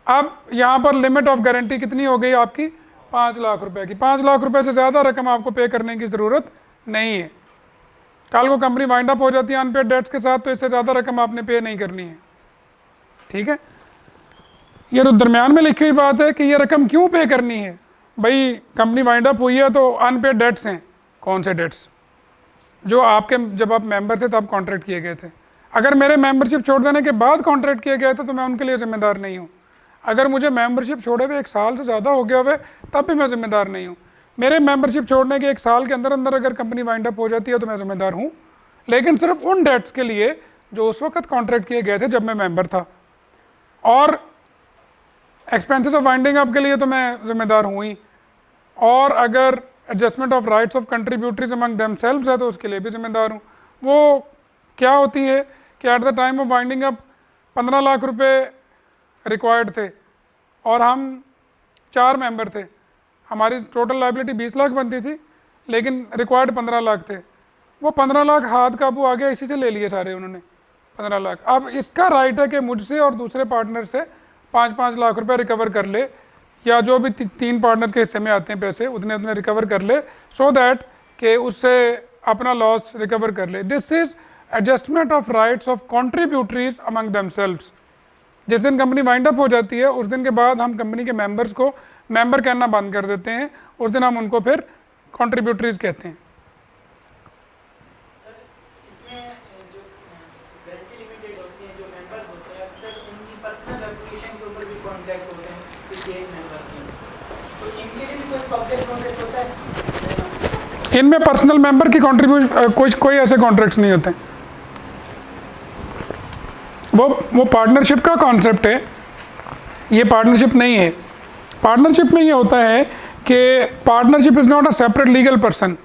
अब यहाँ पर limit of guarantee कितनी हो गई आपकी 5 लाख रुपए की। 5 लाख रुपए से ज़्यादा रकम आपको पे करने की ज़रूरत नहीं है। कल को कंपनी वाइंड अप हो जाती है अनपेड डेट्स के साथ तो इससे ज़्यादा रकम आपने पे नहीं करनी है। ठीक है, ये तो दरमियान में लिखी हुई बात है कि ये रकम क्यों पे करनी है। भाई कंपनी वाइंड अप हुई है तो अनपेड डेट्स हैं। कौन से डेट्स? जो आपके जब आप मेंबर थे तब कॉन्ट्रैक्ट किए गए थे। अगर मेरे मेंबरशिप छोड़ देने के बाद कॉन्ट्रैक्ट किए गए थे तो मैं उनके लिए ज़िम्मेदार नहीं हूँ। अगर मुझे मेंबरशिप छोड़े हुए 1 साल से ज़्यादा हो गया हुए तब भी मैं ज़िम्मेदार नहीं हूँ। मेरे मेंबरशिप छोड़ने के 1 साल के अंदर अंदर अगर कंपनी वाइंड अप हो जाती है तो मैं ज़िम्मेदार हूँ, लेकिन सिर्फ उन डेट्स के लिए जो उस वक्त कॉन्ट्रैक्ट किए गए थे जब मैं मेंबर था। और एक्सपेंसेस ऑफ वाइंडिंग अप के लिए तो मैं ज़िम्मेदार हूँ ही, और अगर adjustment of rights of contributories among themselves है तो उसके लिए भी ज़िम्मेदार हूँ। वो क्या होती है कि at the time of winding up 15 lakh रुपए रिक्वायर्ड थे और हम 4 मेंबर थे। हमारी टोटल लाइबिलिटी 20 लाख बनती थी लेकिन रिक्वायर्ड 15 लाख थे। वो 15 लाख हाथ काबू आ गया, इसी से ले लिए सारे उन्होंने 15 लाख। अब इसका राइट है कि मुझसे और दूसरे पार्टनर से 5-5 लाख रुपए रिकवर कर ले, या जो भी 3 पार्टनर्स के हिस्से में आते हैं पैसे उतने उतने रिकवर कर ले, सो दैट कि उससे अपना लॉस रिकवर कर ले। This is adjustment of rights of contributories among themselves. जिस दिन कंपनी वाइंड अप हो जाती है उस दिन के बाद हम कंपनी के मेंबर्स को मेंबर कहना बंद कर देते हैं, उस दिन हम उनको फिर कॉन्ट्रीब्यूटरीज कहते हैं। इनमें पर्सनल मेंबर की कॉन्ट्रीब्यूशन कोई ऐसे कॉन्ट्रैक्ट्स नहीं होते। वो पार्टनरशिप का कॉन्सेप्ट है, ये पार्टनरशिप नहीं है। पार्टनरशिप में ये होता है कि partnership is not a separate legal person,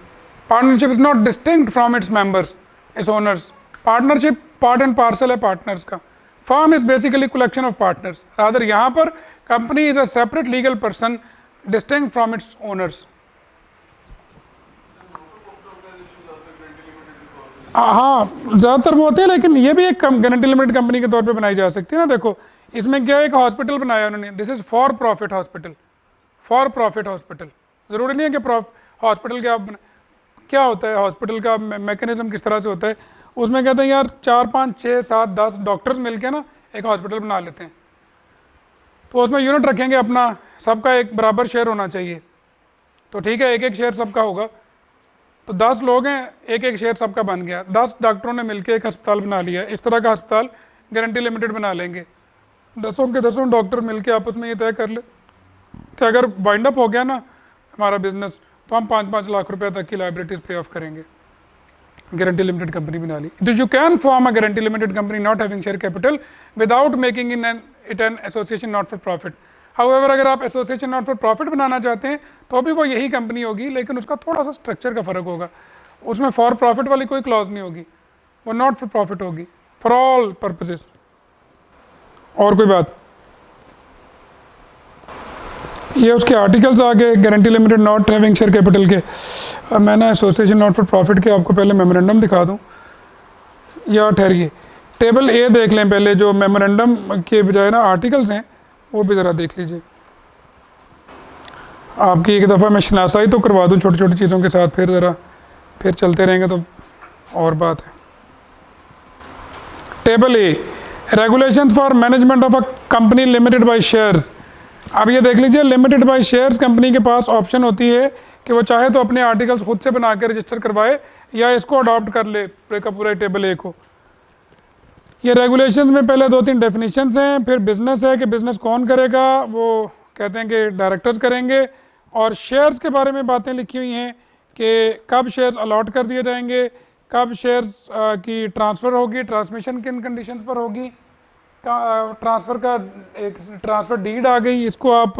partnership is not distinct from its members, it's owners. Partnership part and parcel है पार्टनर्स का। Firm is basically collection of partners. Rather यहाँ पर company is a separate legal person distinct from its owners. हाँ, ज़्यादातर वो होते हैं, लेकिन ये भी एक गारंटी लिमिटेड कंपनी के तौर पे बनाई जा सकती है ना। देखो इसमें क्या, एक हॉस्पिटल बनाया उन्होंने, this is for profit hospital. For profit hospital, ज़रूरी नहीं है कि हॉस्पिटल क्या होता है, हॉस्पिटल का मैकेनिज्म किस तरह से होता है। उसमें कहते हैं यार 4, 5, 6, 7, 10 डॉक्टर्स मिलके ना एक हॉस्पिटल बना लेते हैं, तो उसमें यूनिट रखेंगे अपना, सबका एक बराबर शेयर होना चाहिए। तो ठीक है, 1-1 शेयर सबका होगा, तो 10 लोग हैं, 1-1 शेयर सबका बन गया। 10 डॉक्टरों ने मिलकर एक अस्पताल बना लिया। इस तरह का अस्पताल गारंटी लिमिटेड बना लेंगे। 10 के 10 डॉक्टर मिलकर आपस में ये तय कर ले कि अगर वाइंड अप हो गया ना हमारा बिजनेस तो हम 5-5 लाख रुपए तक की लाइबिलिटीज पे ऑफ करेंगे। गारंटी लिमिटेड कंपनी बना ली। तो you can form a guarantee limited company not having share capital without making it an association not for profit. However अगर आप एसोसिएशन नॉट फॉर प्रॉफिट बनाना चाहते हैं तो भी वो यही कंपनी होगी, लेकिन उसका थोड़ा सा स्ट्रक्चर का फ़र्क होगा। उसमें फॉर प्रॉफिट वाली कोई क्लॉज नहीं होगी, वो नॉट फॉर प्रॉफिट होगी, फॉर ऑल पर्पसेस। और कोई बात, ये उसके आर्टिकल्स आ गए guarantee limited not having share capital के। अब मैं ना एसोसिएशन नॉट फॉर प्रॉफिट के आपको पहले मेमोरेंडम दिखा दूँ, या ठहरिए टेबल ए देख लें पहले, जो मेमोरेंडम के बजाय ना आर्टिकल्स हैं वो भी ज़रा देख लीजिए। आपकी एक दफ़ा मैं शनासाई तो करवा दूँ छोटी छोटी चीज़ों के साथ, फिर चलते रहेंगे तो और बात है। Table A, regulation for management of a company limited by shares. अब ये देख लीजिए, लिमिटेड बाय शेयर्स, कंपनी के पास ऑप्शन होती है कि वो चाहे तो अपने आर्टिकल्स खुद से बना के रजिस्टर करवाए या इसको अडॉप्ट कर ले पूरे का पूरा टेबल ए को। ये रेगुलेशंस में पहले 2-3 डेफिनेशंस हैं, फिर बिजनेस है कि बिजनेस कौन करेगा, वो कहते हैं कि डायरेक्टर्स करेंगे, और शेयर्स के बारे में बातें लिखी हुई हैं कि कब शेयर्स अलॉट कर दिए जाएंगे, कब शेयर्स की ट्रांसफ़र होगी, ट्रांसमिशन किन कंडीशंस पर होगी, ट्रांसफ़र का एक ट्रांसफ़र डीड आ गई, इसको आप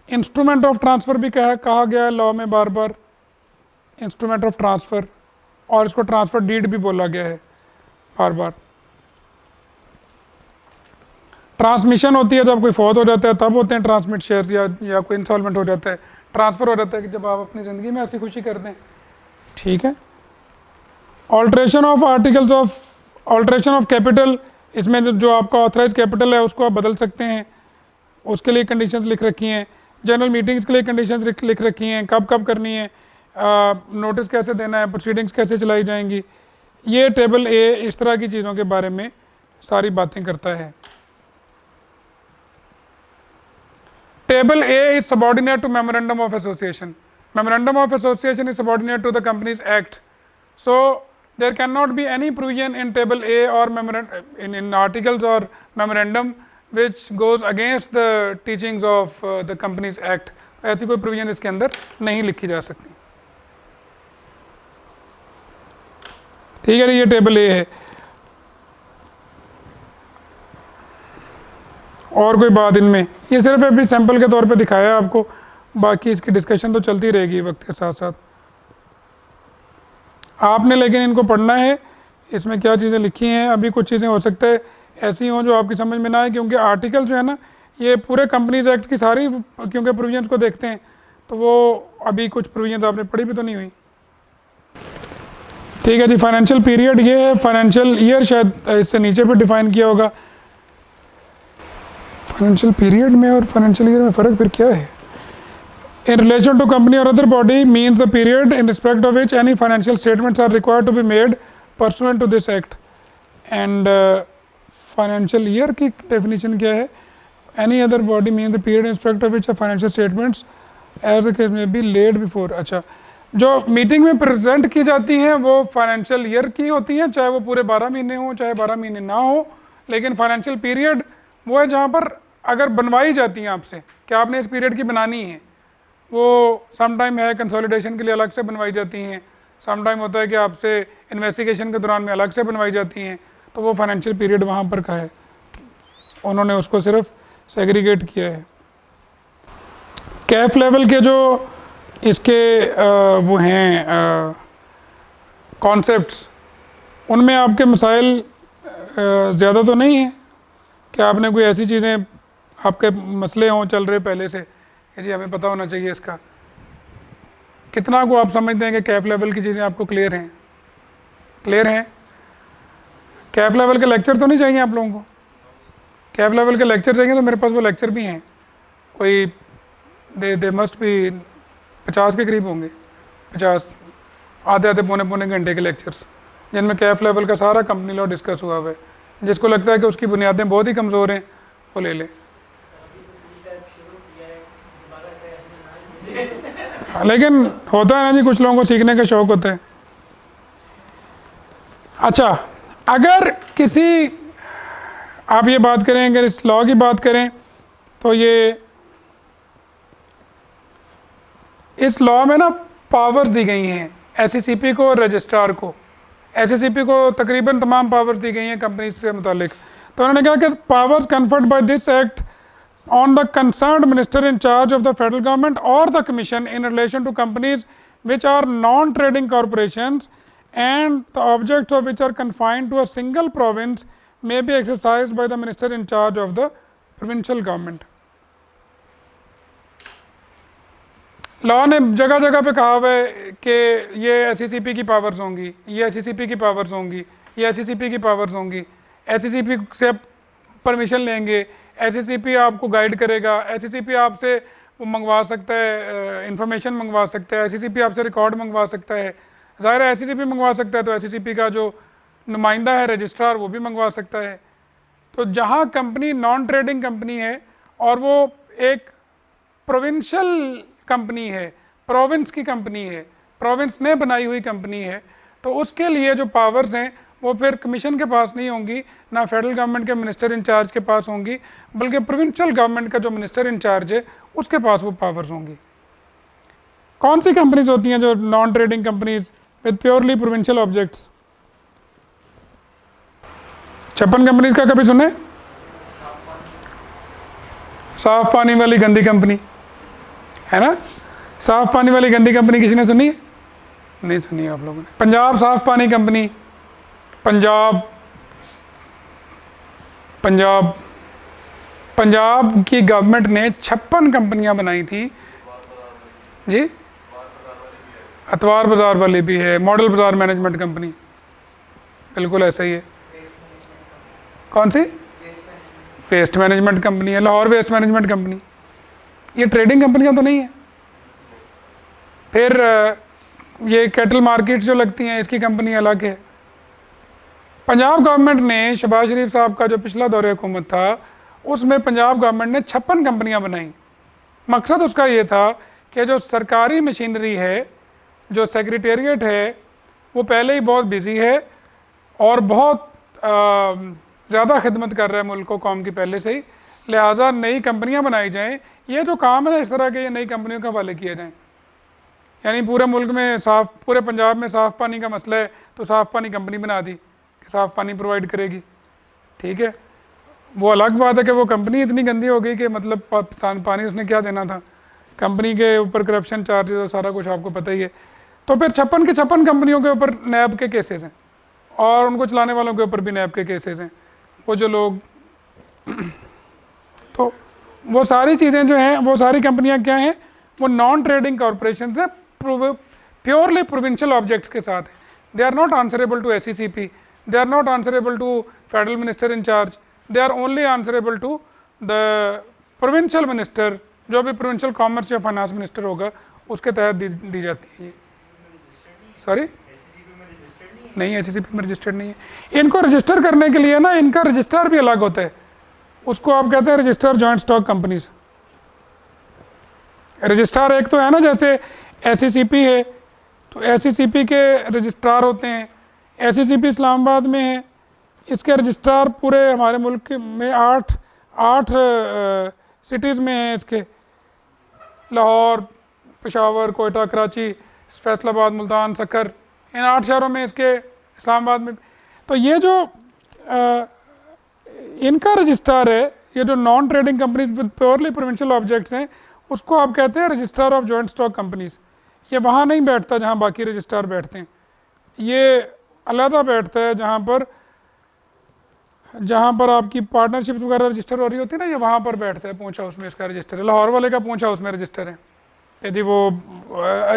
इंस्ट्रूमेंट ऑफ ट्रांसफ़र भी कहा गया है लॉ में बार बार, इंस्ट्रूमेंट ऑफ ट्रांसफ़र, और इसको ट्रांसफ़र डीड भी बोला गया है बार बार। ट्रांसमिशन होती है जब कोई फौत हो जाता है तब होते हैं ट्रांसमिट शेयर्स, या कोई इंसॉल्वेंट हो जाता है। ट्रांसफ़र हो जाता है कि जब आप अपनी ज़िंदगी में ऐसी खुशी करते हैं, ठीक है। Alteration of articles of, alteration of capital, इसमें जो आपका ऑथराइज कैपिटल है उसको आप बदल सकते हैं, उसके लिए कंडीशंस लिख रखी हैं। जनरल मीटिंग्स के लिए कंडीशंस लिख रखी हैं, कब कब करनी है, नोटिस कैसे देना है, प्रोसीडिंग्स कैसे चलाई जाएंगी। ये टेबल ए इस तरह की चीज़ों के बारे में सारी बातें करता है। Table A is subordinate to Memorandum of Association. Memorandum of Association is subordinate to the Companies Act. So there cannot be any provision in Table A or in articles or memorandum which goes against the teachings of the Companies Act. ऐसी कोई provision इसके अंदर नहीं लिखी जा सकती। ठीक है, ये टेबल ए है। और कोई बात इनमें, ये सिर्फ अभी सैंपल के तौर पे दिखाया आपको, बाकी इसकी डिस्कशन तो चलती रहेगी वक्त के साथ साथ। आपने लेकिन इनको पढ़ना है, इसमें क्या चीज़ें लिखी हैं। अभी कुछ चीज़ें हो सकता है ऐसी हों जो आपकी समझ में ना आए, क्योंकि आर्टिकल जो है ना ये पूरे कंपनीज एक्ट की सारी क्योंकि प्रोविजंस को देखते हैं, तो वो अभी कुछ प्रोविजंस आपने पढ़ी भी तो नहीं हुई। ठीक है जी, फाइनेंशियल पीरियड ये है, फाइनेंशियल ईयर शायद इससे नीचे पे डिफाइन किया होगा। फाइनेंशियल पीरियड में और फाइनेंशियल ईयर में फ़र्क फिर क्या है? इन रिलेशन टू कंपनी और other body means the period in respect of which any financial statements are required to be made pursuant to this act. And financial year की definition क्या है? Any other body means the period in respect of which financial statements as the case may be laid before. अच्छा, जो meeting में present की जाती हैं वो फाइनेंशियल ईयर की होती हैं, चाहे वो पूरे 12 महीने हों चाहे 12 महीने ना हो, लेकिन फाइनेंशियल पीरियड वो है जहाँ पर अगर बनवाई जाती हैं आपसे कि आपने इस पीरियड की बनानी है, वो सम टाइम है कंसोलिडेशन के लिए अलग से बनवाई जाती हैं, सम टाइम होता है कि आपसे इन्वेस्टिगेशन के दौरान में अलग से बनवाई जाती हैं, तो वो फाइनेंशियल पीरियड वहाँ पर का है, उन्होंने उसको सिर्फ सेग्रीगेट किया है। कैफ लेवल के जो इसके वो हैं कॉन्सेप्ट्स, उनमें आपके मसाइल ज़्यादा तो नहीं है कि आपने कोई ऐसी चीज़ें आपके मसले हों चल रहे पहले से कि जी हमें पता होना चाहिए इसका। कितना को आप समझते हैं कि कैफ लेवल की चीज़ें आपको क्लियर हैं? क्लियर हैं? कैफ लेवल के लेक्चर तो नहीं चाहिए आप लोगों को? कैफ लेवल के लेक्चर चाहिए तो मेरे पास वो लेक्चर भी हैं, कोई दे मस्ट भी 50 के करीब होंगे, 50 आधे पौने घंटे के लेक्चर्स, जिनमें कैफ लेवल का सारा कंपनी लॉ डिस्कस हुआ हुआ है। जिसको लगता है कि उसकी बुनियादें बहुत ही कमज़ोर हैं वो ले ले। लेकिन होता है ना जी, कुछ लोगों को सीखने का शौक़ होता है। अच्छा, अगर किसी आप ये बात करें, अगर इस लॉ की बात करें तो ये इस लॉ में ना पावर्स दी गई हैं एससीसीपी को और रजिस्ट्रार को। एससीसीपी को तकरीबन तमाम पावर्स दी गई हैं कंपनी से मुतालिक। तो उन्होंने कहा कि powers conferred by this act on the concerned minister in charge of the federal government or the commission in relation to companies which are non-trading corporations and the objects of which are confined to a single province may be exercised by the minister in charge of the provincial government। Law ने जगह जगह पे कहा हुआ है कि ये SCCP की पावर्स होंगी, ये एससीसीपी की पावर्स होंगी, ये एससीसीपी की पावर्स होंगी। एससीसीपी से परमिशन लेंगे, एससीसीपी आपको गाइड करेगा, एससीसीपी आपसे वो मंगवा सकता है, इंफॉर्मेशन मंगवा सकता है, एससीसीपी आपसे रिकॉर्ड मंगवा सकता है। ज़ाहिर है एससीसीपी मंगवा सकता है तो एससीसीपी का जो नुमाइंदा है रजिस्ट्रार वो भी मंगवा सकता है। तो जहाँ कंपनी नॉन ट्रेडिंग कंपनी है और वो एक प्रोविंशियल कंपनी है, प्रोविंस की कंपनी है, प्रोविंस ने बनाई हुई कंपनी है, तो उसके लिए जो पावर्स हैं वो फिर कमीशन के पास नहीं होंगी, ना फेडरल गवर्नमेंट के मिनिस्टर इंचार्ज के पास होंगी, बल्कि प्रोविंशियल गवर्नमेंट का जो मिनिस्टर इंचार्ज है उसके पास वो पावर्स होंगी। कौन सी कंपनीज होती हैं जो non trading companies with purely provincial objects? 56 companies का कभी सुने? साफ पानी वाली गंदी कंपनी है ना, साफ पानी वाली गंदी कंपनी किसी ने सुनी है? नहीं सुनी आप लोगों ने। पंजाब साफ पानी कंपनी, पंजाब पंजाब पंजाब की गवर्नमेंट ने 56 कंपनियां बनाई थी जी। अतवार बाजार वाली भी है, मॉडल बाजार मैनेजमेंट कंपनी, बिल्कुल ऐसा ही है। कौन सी? वेस्ट मैनेजमेंट कंपनी है, लाहौर वेस्ट मैनेजमेंट कंपनी। ये ट्रेडिंग कंपनियां तो नहीं है। फिर ये कैटल मार्केट जो लगती हैं इसकी कंपनी अलग है। पंजाब गवर्नमेंट ने, शहबाज शरीफ साहब का जो पिछला दौरे हुकूमत था उसमें पंजाब गवर्नमेंट ने 56 कंपनियां बनाई। मकसद उसका ये था कि जो सरकारी मशीनरी है, जो सेक्रेटेरिएट है, वो पहले ही बहुत बिजी है और बहुत ज़्यादा खिदमत कर रहा है मुल्क को, कौम की पहले से ही, लिहाजा नई कंपनियां बनाई जाएं। ये जो काम है ना, इस तरह के ये नई कंपनियों के हवाले किए जाएं। यानी पूरे मुल्क में पूरे पंजाब में साफ़ पानी का मसला है तो साफ़ पानी कंपनी बना दी कि साफ़ पानी प्रोवाइड करेगी, ठीक है। वो अलग बात है कि वो कंपनी इतनी गंदी हो गई कि मतलब पानी उसने क्या देना था, कंपनी के ऊपर करप्शन चार्जेस और सारा कुछ आपको पता ही है। तो फिर 56 के 56 कंपनियों के ऊपर नैब के केसेस हैं और उनको चलाने वालों के ऊपर भी नैब के केसेस हैं। वो जो लोग तो वो सारी चीज़ें जो हैं, वो सारी कंपनियां क्या हैं, वो नॉन ट्रेडिंग कॉरपोरेशन से प्योरली प्रोविंशियल ऑब्जेक्ट्स के साथ हैं। They are not answerable to SECP, they are not answerable to federal minister in charge, they are only answerable to the provincial minister, जो भी प्रोविंशियल कॉमर्स या फाइनेंस मिनिस्टर होगा उसके तहत दी जाती है ये। सॉरी, नहीं, SECP में रजिस्टर्ड नहीं है। इनको रजिस्टर करने के लिए ना इनका रजिस्ट्रार भी अलग होता है, उसको आप कहते हैं register joint stock companies. Registrar एक तो है ना, जैसे SECP है तो SECP के रजिस्ट्रार होते हैं। SECP इस्लामाबाद में है, इसके रजिस्ट्रार पूरे हमारे मुल्क में आठ सिटीज़ में हैं इसके, लाहौर, पेशावर, कोयटा, कराची, फैसलाबाद, मुल्तान, सक्कर, इन 8 शहरों में इसके, इस्लामाबाद में। तो ये जो इनका रजिस्ट्रार है, ये जो non trading companies with purely provincial objects हैं, उसको आप कहते हैं registrar of joint stock companies. ये वहाँ नहीं बैठता जहाँ बाकी रजिस्ट्रार बैठते हैं, ये अलहदा बैठता है जहाँ पर आपकी पार्टनरशिप्स वगैरह रजिस्टर हो रही होती है ना, ये वहाँ पर बैठता है। पूंछ हाउस में इसका रजिस्टर है, लाहौर वाले का पूंछ हाउस में रजिस्टर है। यदि वो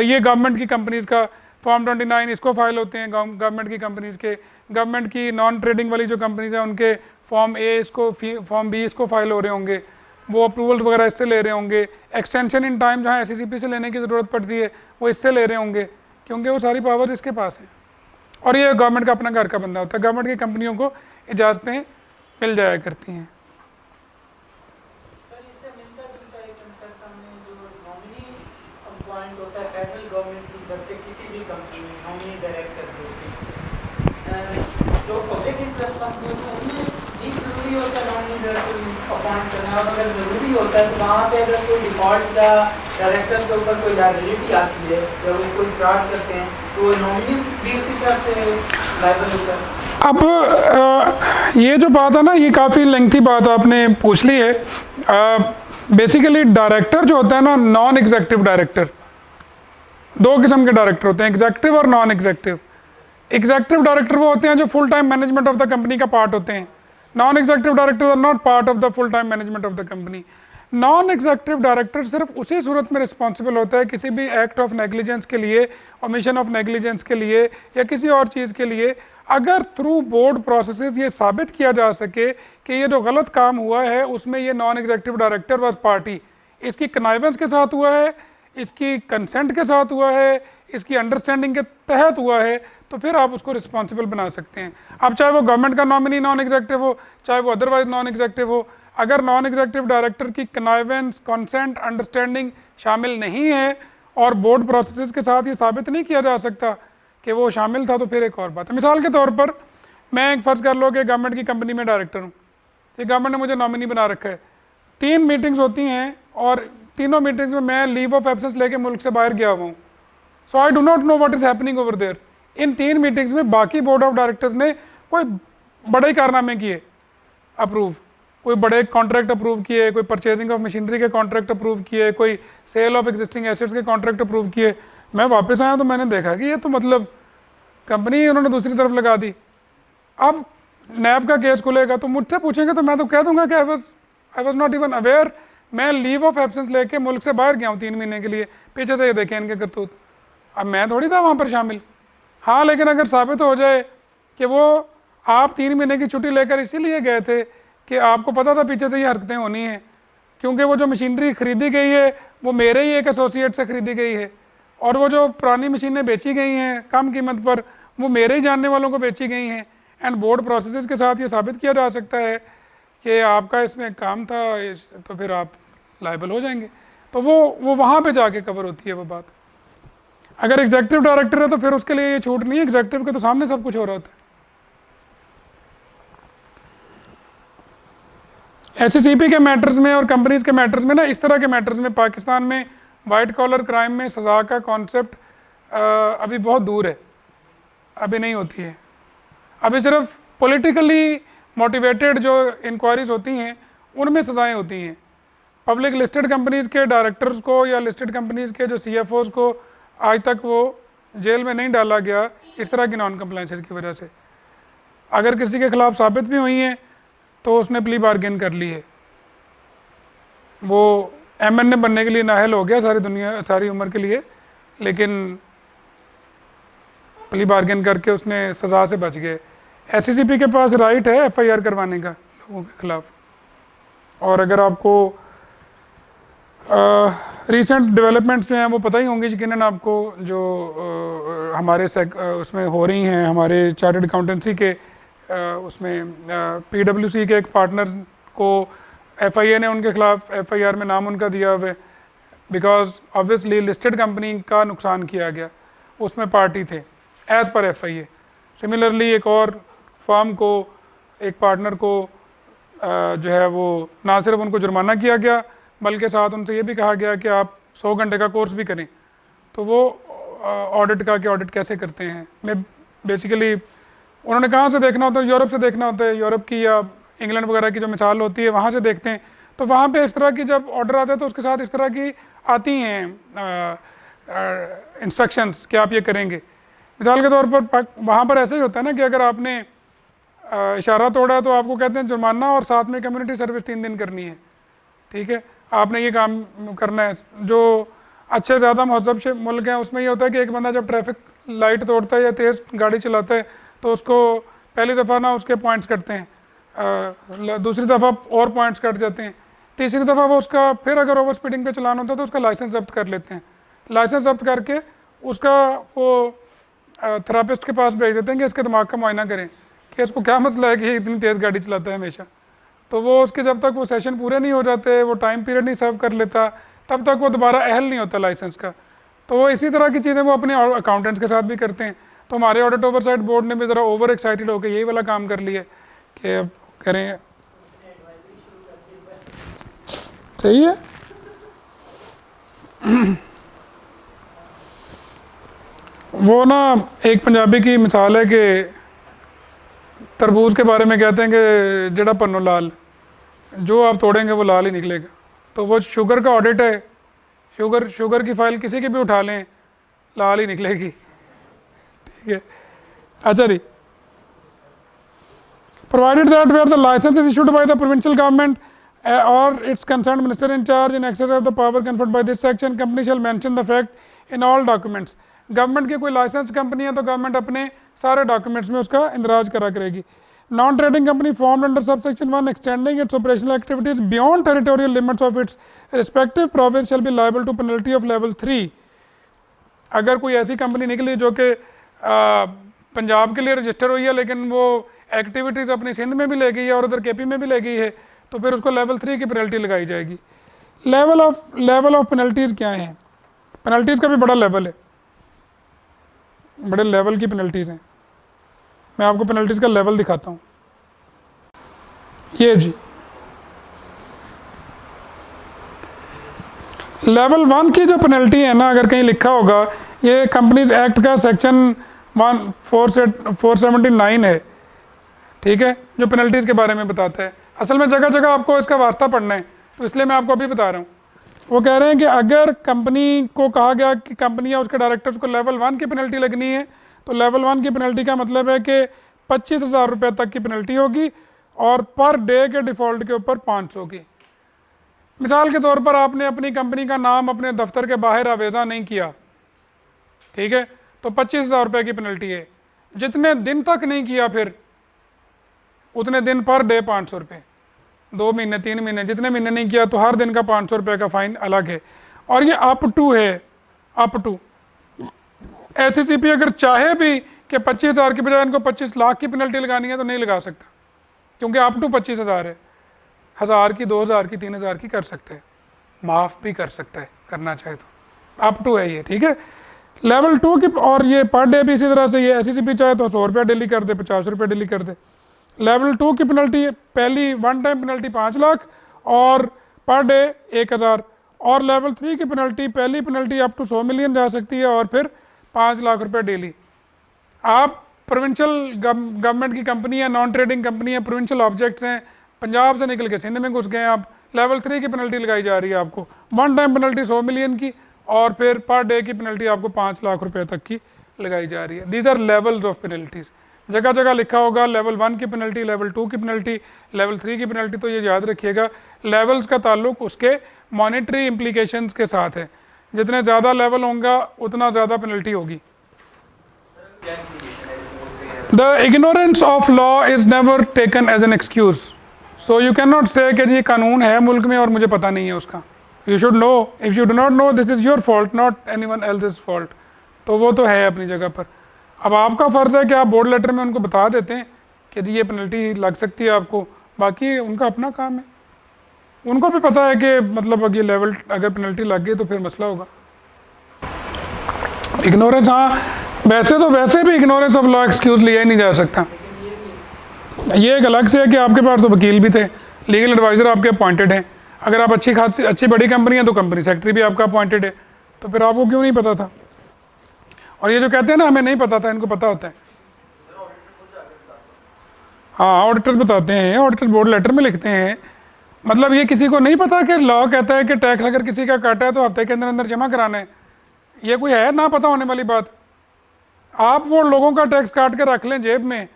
ये गवर्नमेंट की कंपनीज़ का फॉर्म 29 इसको फाइल होते हैं, गवर्नमेंट की कंपनीज़ के, गवर्नमेंट की नॉन ट्रेडिंग वाली जो कंपनीज़ हैं उनके फॉर्म A इसको, फॉर्म B इसको फाइल हो रहे होंगे, वो अप्रूवल वगैरह इससे ले रहे होंगे। एक्सटेंशन इन टाइम जहाँ SECP से लेने की ज़रूरत पड़ती है वो इससे ले रहे होंगे, क्योंकि वो सारी पावर्स इसके पास हैं। और ये गवर्नमेंट का अपना घर का बंदा होता है। गवर्नमेंट की कंपनियों को इजाज़तें मिल जाया करती हैं। सर, इससे मिलता जुलता एक कंसेप्ट हमने जो नॉमिनी अपॉइंट होता है फेडरल गवर्नमेंट की तरफ से किसी भी कंपनी में नॉमिनी डायरेक्टर जो पब्लिक इंटरेस्ट कंपनी होती है उनमें ये जरूरी होता है नॉमिनी डायरेक्टर अपॉइंट करना, और अगर ज़रूरी होता है तो वहाँ पे अगर कोई डिफॉल्ट या डायरेक्टर के ऊपर कोई लायबिलिटी आती है या वो कोई फ्रॉड करते हैं तो नॉमिनी भी उसी तरह से लायबल होता है। अब ये जो बात है ना, ये काफ़ी लेंथी बात आपने पूछ ली है। बेसिकली डायरेक्टर जो होता है ना, नॉन एग्जेक्टिव डायरेक्टर, 2 किस्म के डायरेक्टर होते हैं, एग्जेक्टिव और नॉन एग्जेक्टिव। एग्जेक्टिव डायरेक्टर वो होते हैं जो full time management of the company का पार्ट होते हैं। Non executive director are not part of the full time management of the company. Non executive director सिर्फ उसी सूरत में रिस्पॉन्सिबल होता है किसी भी एक्ट ऑफ नेग्लिजेंस के लिए, ओमिशन ऑफ नेग्लिजेंस के लिए या किसी और चीज़ के लिए, अगर थ्रू बोर्ड प्रोसेसेस ये साबित किया जा सके कि ये जो गलत काम हुआ है उसमें ये non executive director was party, इसकी कनाइवेंस के साथ हुआ है, इसकी कंसेंट के साथ हुआ है, इसकी अंडरस्टैंडिंग के तहत हुआ है, तो फिर आप उसको रिस्पॉन्सिबल बना सकते हैं। अब चाहे वो गवर्नमेंट का नॉमिनी नॉन एग्जेक्टिव हो, चाहे वो अदरवाइज नॉन एग्जेक्टिव हो, अगर नॉन एग्जीक्यूटिव डायरेक्टर की कनाइवेंस, कंसेंट, अंडरस्टैंडिंग शामिल नहीं है और बोर्ड प्रोसेसेस के साथ ये साबित नहीं किया जा सकता कि वो शामिल था, तो फिर एक और बात है। मिसाल के तौर पर मैं एक फ़र्ज़ कर लो कि गवर्नमेंट की कंपनी में डायरेक्टर हूँ, ये गवर्नमेंट ने मुझे नॉमिनी बना रखा है, 3 मीटिंग्स होती हैं और तीनों मीटिंग्स में मैं लीव ऑफ एब्सेंस लेके मुल्क से बाहर गया हुआ हूँ। So I do not know what is happening over there. इन 3 मीटिंग्स में बाकी बोर्ड ऑफ डायरेक्टर्स ने कोई बड़े कारनामे किए अप्रूव, कोई बड़े कॉन्ट्रैक्ट अप्रूव किए, कोई परचेजिंग ऑफ मशीनरी के कॉन्ट्रैक्ट अप्रूव किए, कोई सेल ऑफ एग्जिस्टिंग एसेट्स के कॉन्ट्रैक्ट अप्रूव किए। मैं वापस आया तो मैंने देखा कि ये तो मतलब कंपनी उन्होंने दूसरी तरफ लगा दी। अब नैब का केस खुलेगा तो मुझसे पूछेंगे तो मैं तो कह दूंगा कि I was not even aware, मैं लीव ऑफ एब्सेंस लेके मुल्क से बाहर गया हूँ 3 महीने के लिए, पीछे से ये देखें इनके करतूत। अब मैं थोड़ी था वहाँ पर शामिल। हाँ, लेकिन अगर साबित हो जाए कि वो आप 3 महीने की छुट्टी लेकर इसीलिए गए थे कि आपको पता था पीछे से ये हरकतें होनी हैं, क्योंकि वो जो मशीनरी खरीदी गई है वो मेरे ही एक एसोसिएट से खरीदी गई है, और वो जो पुरानी मशीनें बेची गई हैं कम कीमत पर वो मेरे ही जानने वालों को बेची गई हैं, एंड बोर्ड प्रोसेसेस के साथ ये साबित किया जा सकता है कि आपका इसमें काम था, तो फिर आप लायबल हो जाएंगे। तो वो वहाँ पे जाके कवर होती है वो बात। अगर एग्जीक्यूटिव डायरेक्टर है तो फिर उसके लिए ये छूट नहीं है, एग्जीक्यूटिव के तो सामने सब कुछ हो रहा होता है। एससीसीपी के मैटर्स में और कंपनीज के मैटर्स में ना, इस तरह के मैटर्स में पाकिस्तान में वाइट कॉलर क्राइम में सज़ा का कॉन्सेप्ट अभी बहुत दूर है, अभी नहीं होती है। अभी सिर्फ पॉलिटिकली मोटिवेटेड जो इंक्वायरीज होती हैं उनमें सज़ाएँ होती हैं। पब्लिक लिस्टेड कंपनीज़ के डायरेक्टर्स को या लिस्टेड कंपनीज़ के जो CFOs को आज तक वो जेल में नहीं डाला गया इस तरह की नॉन कंप्लाइंसेस की वजह से। अगर किसी के खिलाफ साबित भी हुई हैं तो उसने प्ली बार्गेन कर ली है, वो MNA बनने के लिए नाअहल हो गया सारी उम्र के लिए, लेकिन प्ली बार्गेन करके उसने सज़ा से बच गए। SCCP के पास राइट है FIR करवाने का लोगों के खिलाफ। और अगर आपको रिसेंट डेवलपमेंट्स जो हैं वो पता ही होंगी यकीनन आपको, जो हमारे उसमें हो रही हैं, हमारे चार्टर्ड अकाउंटेंसी के उसमें PwC के एक पार्टनर को FIA ने उनके खिलाफ FIR में नाम उनका दिया हुआ है, बिकॉज ऑब्वियसली लिस्टेड कंपनी का नुकसान किया गया, उसमें पार्टी थे एज़ पर FIA। सिमिलरली एक और फर्म को, एक पार्टनर को जो है वो ना सिर्फ उनको जुर्माना किया गया बल्कि साथ उनसे ये भी कहा गया कि आप 100 घंटे का कोर्स भी करें। तो वो ऑडिट का कि ऑडिट कैसे करते हैं, मैं बेसिकली उन्होंने कहाँ से देखना होता है, यूरोप से देखना होता है, यूरोप की या इंग्लैंड वगैरह की जो मिसाल होती है वहाँ से देखते हैं। तो वहाँ पे इस तरह की जब ऑर्डर आता है तो उसके साथ इस तरह की आती हैं इंस्ट्रक्शंस कि आप ये करेंगे। मिसाल के तौर पर वहाँ पर ऐसा ही होता है ना कि अगर आपने इशारा तोड़ा तो आपको कहते हैं जुर्माना और साथ में कम्युनिटी सर्विस 3 दिन करनी है, ठीक है, आपने ये काम करना है। जो अच्छे ज़्यादा महजब से मुल्क हैं उसमें ये होता है कि एक बंदा जब ट्रैफिक लाइट तोड़ता है या तेज़ गाड़ी चलाता है तो उसको पहली दफ़ा ना उसके पॉइंट्स कटते हैं, दूसरी दफ़ा और पॉइंट्स कट जाते हैं, तीसरी दफ़ा वो उसका फिर अगर ओवर स्पीडिंग पे चलाना होता है तो उसका लाइसेंस जब्त कर लेते हैं। लाइसेंस जब्त करके उसका वो थेरापिस्ट के पास भेज देते हैं कि इसके दिमाग का मुआयना करें कि इसको क्या मसला है कि इतनी तेज़ गाड़ी चलाता है हमेशा। तो वो उसके जब तक वो सेशन पूरे नहीं हो जाते, वो टाइम पीरियड नहीं सर्व कर लेता, तब तक वो दोबारा अहल नहीं होता लाइसेंस का। तो वो इसी तरह की चीज़ें वो अपने अकाउंटेंट्स के साथ भी करते हैं। तो हमारे ऑडिट ओवरसाइट बोर्ड ने भी ज़रा ओवर एक्साइटेड होकर यही वाला काम कर लिया कि अब करें। सही है। वो ना एक पंजाबी की मिसाल है कि तरबूज के बारे में कहते हैं कि जड़ा पन्नो लाल, जो आप तोड़ेंगे वो लाल ही निकलेगा। तो वो शुगर का ऑडिट है, शुगर की फाइल किसी की भी उठा लें लाल ही निकलेगी, ठीक है। अच्छा जी, provided that where the licence is issued by the provincial government और its concern minister in charge in excess of the power conferred by this section, company shall mention the fact in all documents. Government की कोई licence company है तो government अपने सारे documents में उसका इंदराज करा करेगी। Non trading company formed under sub section 1 extending its operational activities beyond territorial limits of its respective province shall be liable to penalty of level 3। अगर कोई ऐसी कंपनी निकली जो कि पंजाब के लिए रजिस्टर हुई है लेकिन वो एक्टिविटीज़ अपनी सिंध में भी ले गई है और उधर KP में भी ले गई है, तो फिर उसको लेवल 3 की पेनल्टी लगाई जाएगी। लेवल ऑफ पेनल्टीज़ क्या हैं? पेनल्टीज़ का भी बड़ा लेवल है, बड़े लेवल की पेनल्टीज़ हैं। मैं आपको पेनल्टीज़ का लेवल दिखाता हूँ। ये जी लेवल 1 की जो पेनल्टी है ना, अगर कहीं लिखा होगा, ये कंपनीज एक्ट का सेक्शन 479 है, ठीक है, जो पेनल्टीज़ के बारे में बताता है। असल में जगह जगह आपको इसका वास्ता पढ़ना है, तो इसलिए मैं आपको अभी बता रहा हूँ। वो कह रहे हैं कि अगर कंपनी को कहा गया कि कंपनी या उसके डायरेक्टर्स को लेवल 1 की पेनल्टी लगनी है, तो लेवल 1 की पेनल्टी का मतलब है कि 25,000 रुपये तक की पेनल्टी होगी और पर डे के डिफ़ॉल्ट के ऊपर 500 की। मिसाल के तौर पर आपने अपनी कंपनी का नाम अपने दफ्तर के बाहर आवेज़ा नहीं किया, ठीक है, तो 25,000 रुपये की पेनल्टी है। जितने दिन तक नहीं किया फिर उतने दिन पर डे 500 रुपये, 2 महीने 3 महीने जितने महीने नहीं किया तो हर दिन का 500 रुपये का फ़ाइन अलग है। और ये अप टू है, अप टू SCCP अगर चाहे भी कि 25,000 की बजाय इनको 25 लाख की पेनल्टी लगानी है तो नहीं लगा सकता, क्योंकि अप टू 25,000 है। 1,000 की, 2,000 की, 3,000 की कर सकते हैं, माफ़ भी कर सकता है करना चाहे तो, अप टू है ये, ठीक है। लेवल 2 की, और ये पर डे भी इसी तरह से, ये SCCP चाहे तो 100 रुपया डेली कर दे, 50 रुपये डेली कर दे। लेवल 2 की पेनल्टी पहली वन टाइम पेनल्टी 5 लाख और पर डे 1,000, और लेवल 3 की पेनल्टी पहली पेनल्टी अप टू 100 मिलियन जा सकती है और फिर 5 लाख रुपए डेली। आप प्रोविंशियल गवर्नमेंट की कंपनी है, नॉन ट्रेडिंग कंपनी है, प्रोविंशियल ऑब्जेक्ट्स हैं, पंजाब से निकल के सिंध में घुस गए हैं आप, लेवल 3 की पेनल्टी लगाई जा रही है आपको, वन टाइम पेनल्टी 100 मिलियन की और फिर पर डे की पेनल्टी आपको 5 लाख रुपए तक की लगाई जा रही है। These are levels of penalties. जगह जगह लिखा होगा लेवल 1 की पेनल्टी, लेवल 2 की पेनल्टी, लेवल 3 की पेनल्टी, तो ये याद रखिएगा लेवल्स का ताल्लुक उसके मॉनेटरी इम्प्लीकेशंस के साथ है। जितने ज़्यादा लेवल होगा उतना ज़्यादा पेनल्टी होगी। The ignorance of law is never taken as an excuse, so you can not say कि जी कानून है मुल्क में और मुझे पता नहीं है उसका। You should know, if you do not no this is your fault, not any one else's fault. तो वो तो है अपनी जगह पर। अब आपका फ़र्ज़ है कि आप बोर्ड लेटर में उनको बता देते हैं कि जी ये पेनल्टी लग सकती है आपको, बाकी उनका अपना काम है, उनको भी पता है कि मतलब अगर ये लेवल अगर पेनल्टी लग गई तो फिर मसला होगा। इग्नोरेंस, हाँ वैसे तो वैसे भी इग्नोरेंस ऑफ लॉ एक्सक्यूज़ लिया ही नहीं जा सकता। ये एक अलग से है कि आपके पास तो वकील भी थे, लीगल एडवाइज़र आपके अपॉइंटेड हैं, अगर आप अच्छी बड़ी कंपनी है तो कंपनी सेक्रेटरी भी आपका अपॉइंटेड है, तो फिर आपको क्यों नहीं पता था? और ये जो कहते हैं ना हमें नहीं पता था, इनको पता होता है। हाँ ऑडिटर बताते हैं, ऑडिटर बोर्ड लेटर में लिखते हैं। मतलब ये किसी को नहीं पता कि लॉ कहता है कि टैक्स अगर किसी का काटा है तो हफ्ते के अंदर अंदर जमा कराना है। ये कोई है ना पता होने वाली बात? आप वो लोगों का टैक्स काट के रख लें जेब में,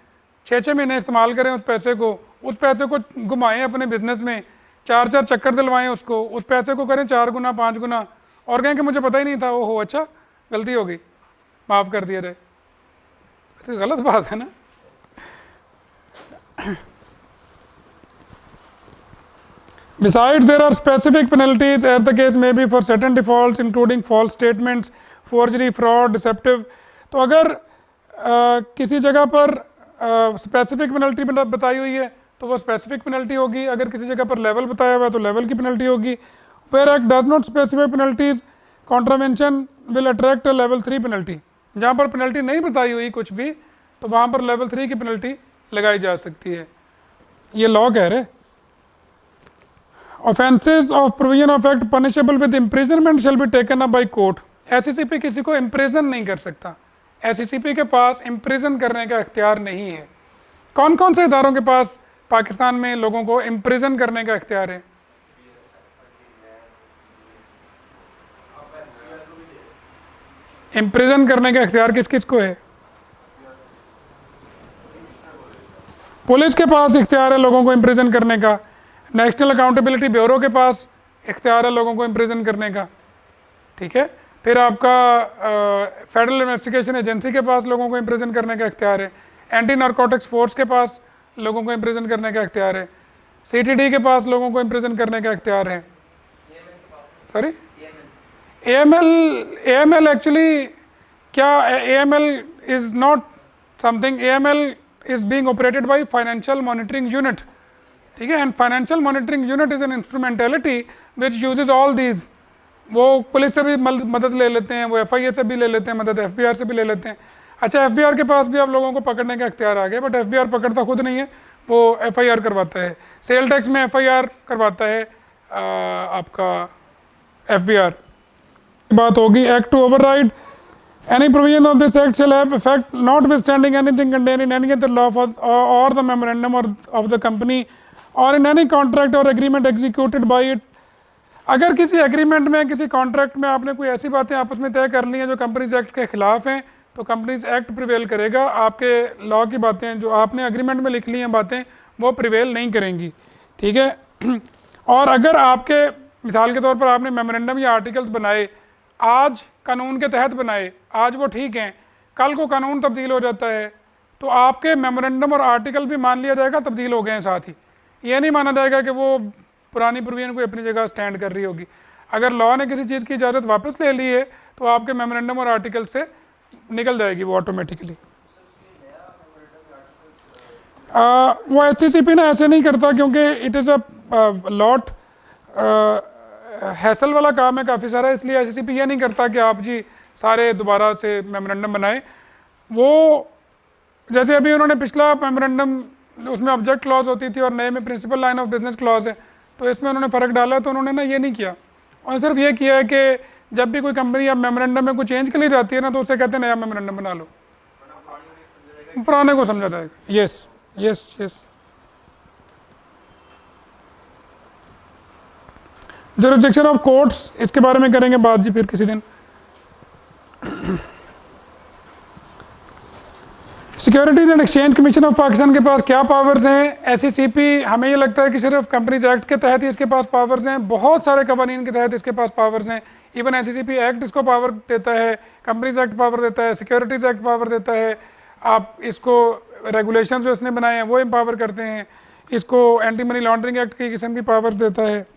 6-6 महीने इस्तेमाल करें उस पैसे को घुमाएं अपने बिजनेस में, 4-4 चक्कर दिलवाएं उसको, उस पैसे को करें 4 गुना 5 गुना और कहें कि मुझे पता ही नहीं था, ओहो अच्छा गलती हो गई, माफ़ कर दिया जाए। तो गलत बात है ना। Besides, there are specific penalties as the case may be for certain defaults, including false statements, forgery, fraud, deceptive. तो अगर किसी जगह पर स्पेसिफिक पेनल्टी बताई हुई है तो वो स्पेसिफिक पेनल्टी होगी, अगर किसी जगह पर लेवल बताया हुआ है तो लेवल की पेनल्टी होगी। Where Act does not specify penalties, contravention will attract a level 3 penalty. जहाँ पर पेनल्टी नहीं बताई हुई कुछ भी तो वहाँ पर लेवल 3 की पेनल्टी लगाई जा सकती है। ये लॉ कह रहे Offences of provision of act punishable with imprisonment shall be taken up by court. SCCP किसी को इम्प्रिजन नहीं कर सकता, SCCP के पास इम्प्रिजन करने का इख्तियार नहीं है। कौन कौन से इदारों के पास पाकिस्तान में लोगों को इम्प्रिजन करने का इख्तियार है? इम्प्रिजन करने का इख्तियार किस किस को है? पुलिस के पास इख्तियार है लोगों को इम्प्रिजन करने का, नेशनल अकाउंटेबिलिटी ब्यूरो के पास इख्तियार है लोगों को इम्प्रिजन करने का, ठीक है। फिर आपका फेडरल इन्वेस्टिगेशन एजेंसी के पास लोगों को इम्प्रिजन करने का इख्तियार है, एंटी नारकोटिक्स फोर्स के पास लोगों को इम्प्रिजन करने का इख्तियार है, CTD के पास लोगों को इम्प्रिजन करने का इख्तियार है। सॉरी AML एक्चुअली क्या, AML is not something, AML is being operated by financial monitoring unit, ठीक है। And financial monitoring unit is an instrumentality which uses all these. वो पुलिस से भी मदद ले लेते हैं, वो FIA से भी ले लेते हैं मदद, FBR से भी ले लेते हैं। अच्छा, FBR के पास भी आप लोगों को पकड़ने का इख्तियार आ गया, बट FBR पकड़ता खुद नहीं है, वो FIR करवाता है। सेल टैक्स में FIR करवाता है आपका FBR। बात होगी act to override any provision of this act shall have effect notwithstanding anything contained in any other law or the memorandum of the company or in any contract or agreement executed by it। अगर किसी agreement में, किसी contract में आपने कोई ऐसी बातें आपस में तय कर ली हैं जो कंपनीज एक्ट के खिलाफ हैं, तो कंपनीज एक्ट प्रिवेल करेगा। आपके लॉ की बातें जो आपने एग्रीमेंट में लिख ली हैं बातें, वो प्रिवेल नहीं करेंगी, ठीक है। और अगर आपके मिसाल के तौर पर आपने मेमोरेंडम या आर्टिकल्स बनाए, आज कानून के तहत बनाए, आज वो ठीक हैं, कल को कानून तब्दील हो जाता है, तो आपके मेमोरेंडम और आर्टिकल भी मान लिया जाएगा तब्दील हो गए हैं साथ ही। ये नहीं माना जाएगा कि वो पुरानी प्रोविजन कोई अपनी जगह स्टैंड कर रही होगी। अगर लॉ ने किसी चीज़ की इजाज़त वापस ले ली है तो आपके मेमोरेंडम और आर्टिकल से निकल जाएगी वो ऑटोमेटिकली। वो SCCP ना ऐसे नहीं करता, क्योंकि it is a lot hassle वाला काम है काफ़ी सारा, इसलिए SCCP ये नहीं करता कि आप जी सारे दोबारा से मेमोरेंडम बनाएं। वो जैसे अभी उन्होंने पिछला मेमोरेंडम, उसमें ऑब्जेक्ट क्लॉज होती थी और नए में principal line of business clause है, तो इसमें उन्होंने फ़र्क डाला, तो उन्होंने ना ये नहीं किया, और सिर्फ ये किया है कि जब भी कोई कंपनी अब मेमोरेंडम में कोई चेंज के लिए जाती है ना, तो उसे कहते हैं नया मेमोरेंडम बना लो, पुराने को समझा जाएगा। Yes yes yes. Jurisdiction of courts, इसके बारे में करेंगे बात जी फिर किसी दिन। Securities and exchange commission of Pakistan के पास क्या पावर्स हैं? SCCP हमें ये लगता है कि सिर्फ कंपनीज एक्ट के तहत ही इसके पास पावर्स हैं, बहुत सारे कवानीन के तहत इसके पास पावर्स हैं। इवन SCCP एक्ट इसको पावर देता है, कंपनीज एक्ट पावर देता है, सिक्योरिटीज एक्ट पावर देता है, आप इसको रेगुलेशन जो इसने बनाए हैं वो एम्पावर करते हैं, इसको एंटी मनी लॉन्ड्रिंग एक्ट की किस्म की पावर्स देता है।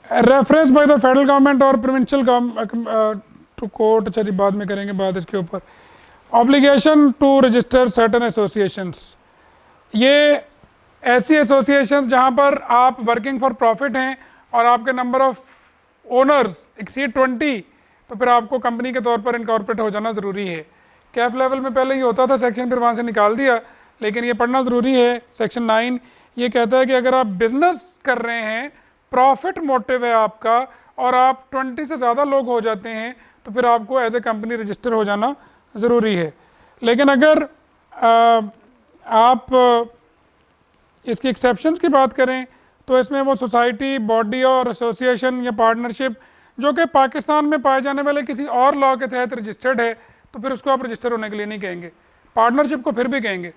Reference by the federal government और प्रोविंशियल टू कोर्ट, अच्छा जी बाद में करेंगे बात इसके ऊपर। Obligation to register certain associations, ये ऐसी एसोसिएशंस जहाँ पर आप वर्किंग फॉर प्रॉफिट हैं और आपके नंबर ऑफ ओनर्स एक्सीड 20, तो फिर आपको कंपनी के तौर पर इनकॉर्पोरेट हो जाना ज़रूरी है। कैफ लेवल में पहले ही होता था सेक्शन, फिर वहाँ से निकाल दिया, लेकिन ये पढ़ना ज़रूरी है। सेक्शन 9 ये कहता है कि अगर आप बिजनेस कर रहे हैं, प्रॉफिट मोटिव है आपका, और आप 20 से ज़्यादा लोग हो जाते हैं, तो फिर आपको एज ए कंपनी रजिस्टर हो जाना ज़रूरी है। लेकिन अगर आप इसकी एक्सेप्शंस की बात करें तो इसमें वो सोसाइटी, बॉडी और एसोसिएशन या पार्टनरशिप जो कि पाकिस्तान में पाए जाने वाले किसी और लॉ के तहत रजिस्टर्ड है, तो फिर उसको आप रजिस्टर होने के लिए नहीं कहेंगे, पार्टनरशिप को फिर भी कहेंगे।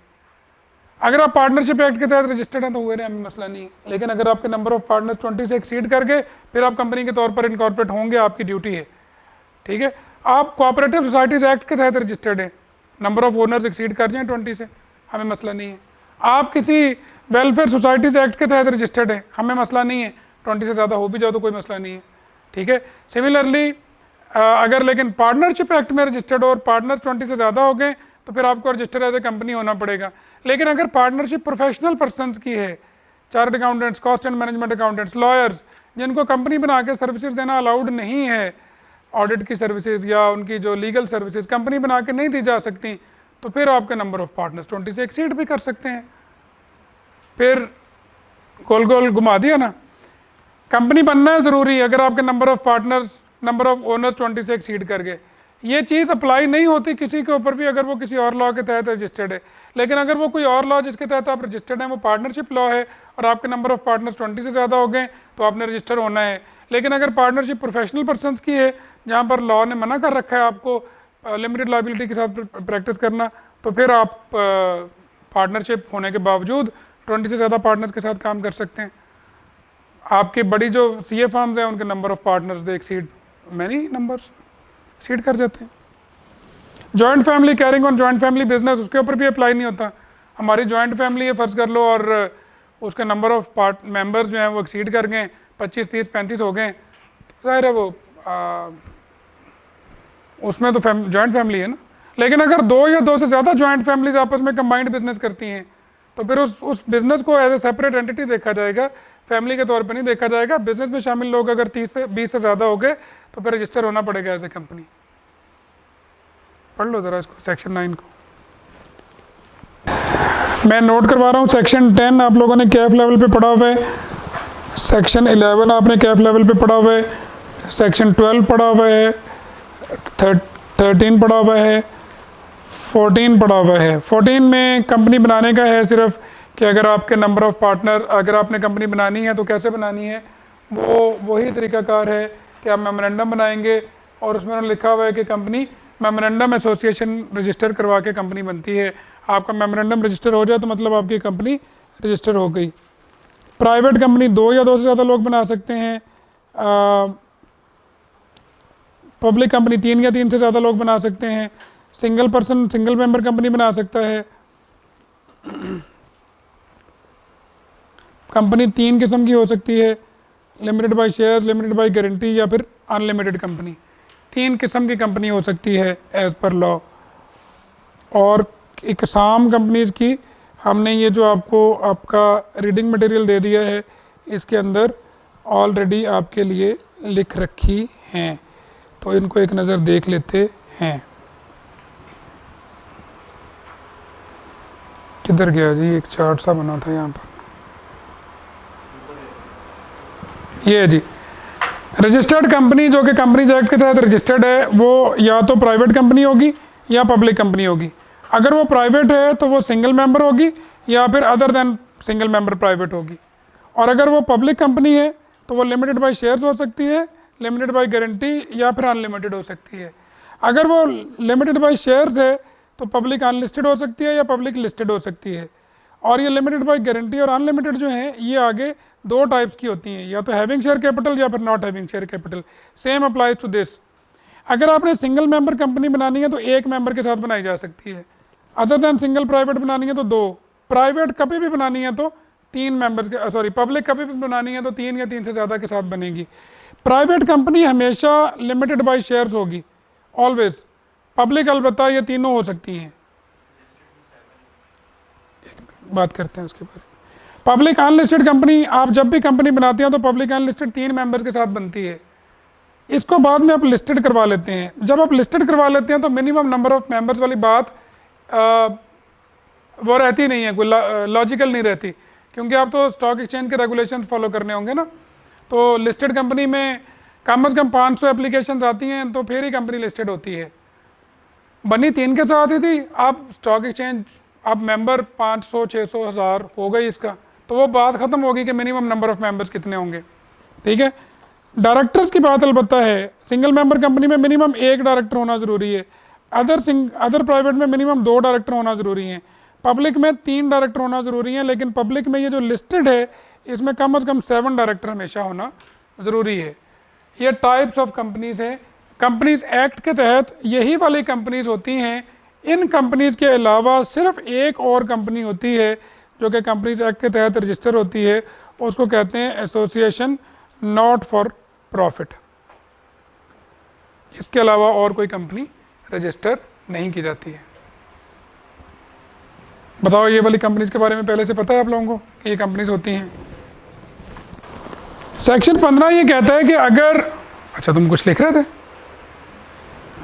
अगर आप पार्टनरशिप एक्ट के तहत रजिस्टर्ड हैं तो हुए हमें मसला नहीं है, लेकिन अगर आपके नंबर ऑफ पार्टनर 20 से एक्सीड करके फिर आप कंपनी के तौर पर इनकॉर्पोरेट होंगे, आपकी ड्यूटी है, ठीक है। आप कोऑपरेटिव सोसाइटीज़ एक्ट के तहत रजिस्टर्ड हैं, नंबर ऑफ ओनर्स एक्सीड कर जाएँ 20 से, हमें मसला नहीं है। आप किसी वेलफेयर सोसाइटीज़ एक्ट के तहत रजिस्टर्ड हैं, हमें मसला नहीं है, 20 से ज़्यादा हो भी जाओ तो कोई मसला नहीं है, ठीक है। सिमिलरली अगर लेकिन पार्टनरशिप एक्ट में रजिस्टर्ड हो और पार्टनर 20 से ज़्यादा हो गए तो फिर आपको रजिस्टर एज ए कंपनी होना पड़ेगा। लेकिन अगर पार्टनरशिप प्रोफेशनल पर्सनस की है, chartered accountants, cost and management accountants, lawyers, जिनको कंपनी बना के सर्विसेज देना अलाउड नहीं है, ऑडिट की सर्विसेज या उनकी जो लीगल सर्विसेज कंपनी बना के नहीं दी जा सकती, तो फिर आपके नंबर ऑफ पार्टनर्स 20 से एक्सीड भी कर सकते हैं। फिर गोल गोल घुमा दिया ना। कंपनी बनना है ज़रूरी, अगर आपके number of partners, number of owners 20 से एक्सीड कर गए। ये चीज़ अप्लाई नहीं होती किसी के ऊपर भी अगर वो किसी और लॉ के तहत रजिस्टर्ड है, लेकिन अगर वो कोई और लॉ जिसके तहत आप रजिस्टर्ड हैं वो पार्टनरशिप लॉ है और आपके नंबर ऑफ पार्टनर्स 20 से ज़्यादा हो गए तो आपने रजिस्टर होना है। लेकिन अगर पार्टनरशिप प्रोफेशनल पर्सनस की है जहाँ पर लॉ ने मना कर रखा है आपको लिमिटेड लायबिलिटी के साथ प्रैक्टिस करना, तो फिर आप पार्टनरशिप होने के बावजूद 20 से ज़्यादा पार्टनर्स के साथ काम कर सकते हैं। आपकी बड़ी जो CA फर्म्स हैं उनके number of partners they exceed many numbers, exceed कर जाते हैं। Joint family, carrying on joint family business, उसके ऊपर भी अप्लाई नहीं होता। हमारी जॉइंट फैमिली है फ़र्ज़ कर लो और उसके नंबर ऑफ मेंबर्स जो हैं वो एक्सीड कर गए, 25, 30, 35 हो गए, तो ज़ाहिर है वो उसमें तो जॉइंट फैमिली है ना। लेकिन अगर 2 या 2 से ज़्यादा जॉइंट फैमिलीज आपस में कंबाइंड बिजनेस करती हैं तो फिर उस बिज़नेस को एज ए सेपरेट एंटिटी देखा जाएगा, फैमिली के तौर पे नहीं देखा जाएगा। बिज़नेस में शामिल लोग अगर 30 से 20 से ज़्यादा हो गए तो फिर रजिस्टर होना पड़ेगा एज ए कंपनी। पढ़ लो ज़रा इसको, सेक्शन 9 को मैं नोट करवा रहा हूँ। सेक्शन 10 आप लोगों ने कैफ लेवल पे पढ़ा हुआ है, सेक्शन 11 आपने कैफ लेवल पे पढ़ा हुआ है, सेक्शन 12 पढ़ा हुआ है, 13 पढ़ा हुआ है, 14 पढ़ा हुआ है। 14 में कंपनी बनाने का है सिर्फ कि अगर आपके नंबर ऑफ पार्टनर, अगर आपने कंपनी बनानी है तो कैसे बनानी है, वही तरीकाकार है कि आप मेमोरेंडम बनाएंगे और उसमें उन्होंने लिखा हुआ है कि कंपनी मेमोरेंडम एसोसिएशन रजिस्टर करवा के कंपनी बनती है। आपका मेमोरेंडम रजिस्टर हो जाए तो मतलब आपकी कंपनी रजिस्टर हो गई। प्राइवेट कंपनी 2 या 2 से ज़्यादा लोग बना सकते हैं। पब्लिक कंपनी 3 या 3 से ज़्यादा लोग बना सकते हैं। Single person, single member company बना सकता है। कंपनी 3 किस्म की हो सकती है, limited by share, limited by guarantee या फिर अनलिमिटेड कंपनी। 3 किस्म की कंपनी हो सकती है एज़ पर लॉ। और इकसाम कंपनीज़ की हमने ये जो आपको आपका रीडिंग मटेरियल दे दिया है इसके अंदर ऑलरेडी आपके लिए लिख रखी हैं, तो इनको एक नज़र देख लेते हैं। किधर गया जी, एक चार्ट सा बना था यहाँ पर, ये जी रजिस्टर्ड कंपनी जो कि कंपनीज एक्ट के तहत रजिस्टर्ड है, वो या तो प्राइवेट कंपनी होगी या पब्लिक कंपनी होगी। अगर वो प्राइवेट है तो वो सिंगल मेंबर होगी या फिर other than single member private होगी। और अगर वो पब्लिक कंपनी है तो वो लिमिटेड बाय शेयर्स हो सकती है, लिमिटेड बाय गारंटी या फिर अनलिमिटेड हो सकती है। अगर वो लिमिटेड बाय शेयर्स है तो पब्लिक अनलिस्टेड हो सकती है या पब्लिक लिस्टेड हो सकती है। और ये लिमिटेड बाय गारंटी और अनलिमिटेड जो हैं ये आगे 2 टाइप्स की होती हैं, या तो हैविंग शेयर कैपिटल या फिर not having share capital. Same applies to this. अगर आपने सिंगल मेंबर कंपनी बनानी है तो 1 मेंबर के साथ बनाई जा सकती है। अदर दैन सिंगल प्राइवेट बनानी है तो 2। प्राइवेट कभी भी बनानी है तो 3 मेंबर्स के, सॉरी पब्लिक कभी भी बनानी है तो 3 या 3 से ज़्यादा के साथ बनेगी। प्राइवेट कंपनी हमेशा लिमिटेड बाय शेयर्स होगी, ऑलवेज। पब्लिक अलबत्ता ये तीनों हो सकती हैं। बात करते हैं उसके बारे में। पब्लिक अनलिस्टेड कंपनी, आप जब भी कंपनी बनाते हैं तो पब्लिक अनलिस्टेड 3 मेंबर्स के साथ बनती है। इसको बाद में आप लिस्टेड करवा लेते हैं। जब आप लिस्टेड करवा लेते हैं तो मिनिमम नंबर ऑफ मेंबर्स वाली बात वो रहती नहीं है, कोई लॉजिकल नहीं रहती, क्योंकि आप तो स्टॉक एक्सचेंज के रेगुलेशन फॉलो करने होंगे ना। तो लिस्टेड कंपनी में कम से कम 500 एप्लीकेशन आती हैं तो फिर ही कंपनी लिस्टेड होती है। बनी 3 के साथ ही थी, आप स्टॉक एक्सचेंज, आप मेंबर 500, 600, 1000 हो गई इसका, तो वो बात ख़त्म होगी कि मिनिमम नंबर ऑफ मेंबर्स कितने होंगे। ठीक है। डायरेक्टर्स की बात अलबत्ता है, सिंगल मेंबर कंपनी में मिनिमम 1 डायरेक्टर होना ज़रूरी है। अदर प्राइवेट में मिनिमम 2 डायरेक्टर होना ज़रूरी है। पब्लिक में 3 डायरेक्टर होना ज़रूरी है, लेकिन पब्लिक में ये जो लिस्टेड है इसमें कम से कम 7 डायरेक्टर हमेशा होना ज़रूरी है। ये टाइप्स ऑफ कंपनीज़ हैं। कंपनीज़ एक्ट के तहत यही वाली कंपनीज़ होती हैं। इन कंपनीज़ के अलावा सिर्फ एक और कंपनी होती है जो कि कंपनीज़ एक्ट के तहत रजिस्टर होती है, उसको कहते हैं एसोसिएशन नॉट फॉर प्रॉफिट। इसके अलावा और कोई कंपनी रजिस्टर नहीं की जाती है। बताओ, ये वाली कंपनीज के बारे में पहले से पता है आप लोगों को कि ये कंपनीज होती हैं? सेक्शन 15 ये कहता है कि अगर, अच्छा तुम कुछ लिख रहे थे?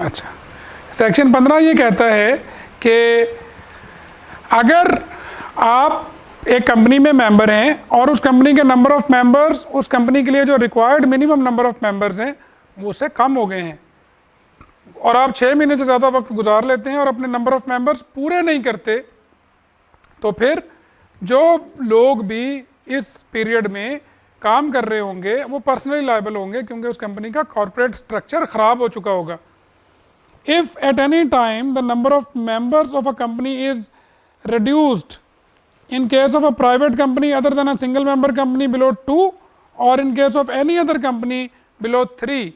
अच्छा, सेक्शन 15 ये कहता है कि अगर आप एक कंपनी में मेंबर हैं और उस कंपनी के नंबर ऑफ मेंबर्स, उस कंपनी के लिए जो required minimum number of members हैं वो उससे कम हो गए हैं और आप 6 महीने से ज़्यादा वक्त गुजार लेते हैं और अपने नंबर ऑफ मेंबर्स पूरे नहीं करते, तो फिर जो लोग भी इस पीरियड में काम कर रहे होंगे वो पर्सनली लायबल होंगे, क्योंकि उस कंपनी का कॉर्पोरेट स्ट्रक्चर ख़राब हो चुका होगा। If at any time the number of members of a company is reduced in case of a private company other than a single member company below 2, or in case of any other company below 3,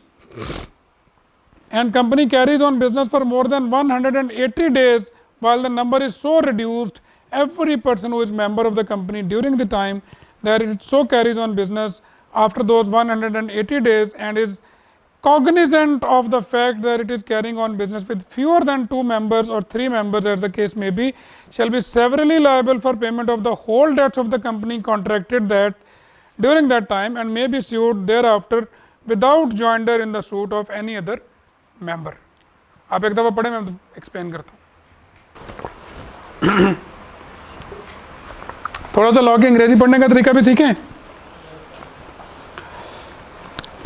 and company carries on business for more than 180 days while the number is so reduced, every person who is member of the company during the time that it so carries on business after those 180 days and is cognizant of the fact that it is carrying on business with fewer than 2 members or 3 members as the case may be, shall be severally liable for payment of the whole debts of the company contracted that during that time and may be sued thereafter without joinder in the suit of any other member. आप एक दफ़ा पढ़े, मैं explain करता हूँ. थोड़ा सा law की अंग्रेजी पढ़ने का तरीका भी सीखें.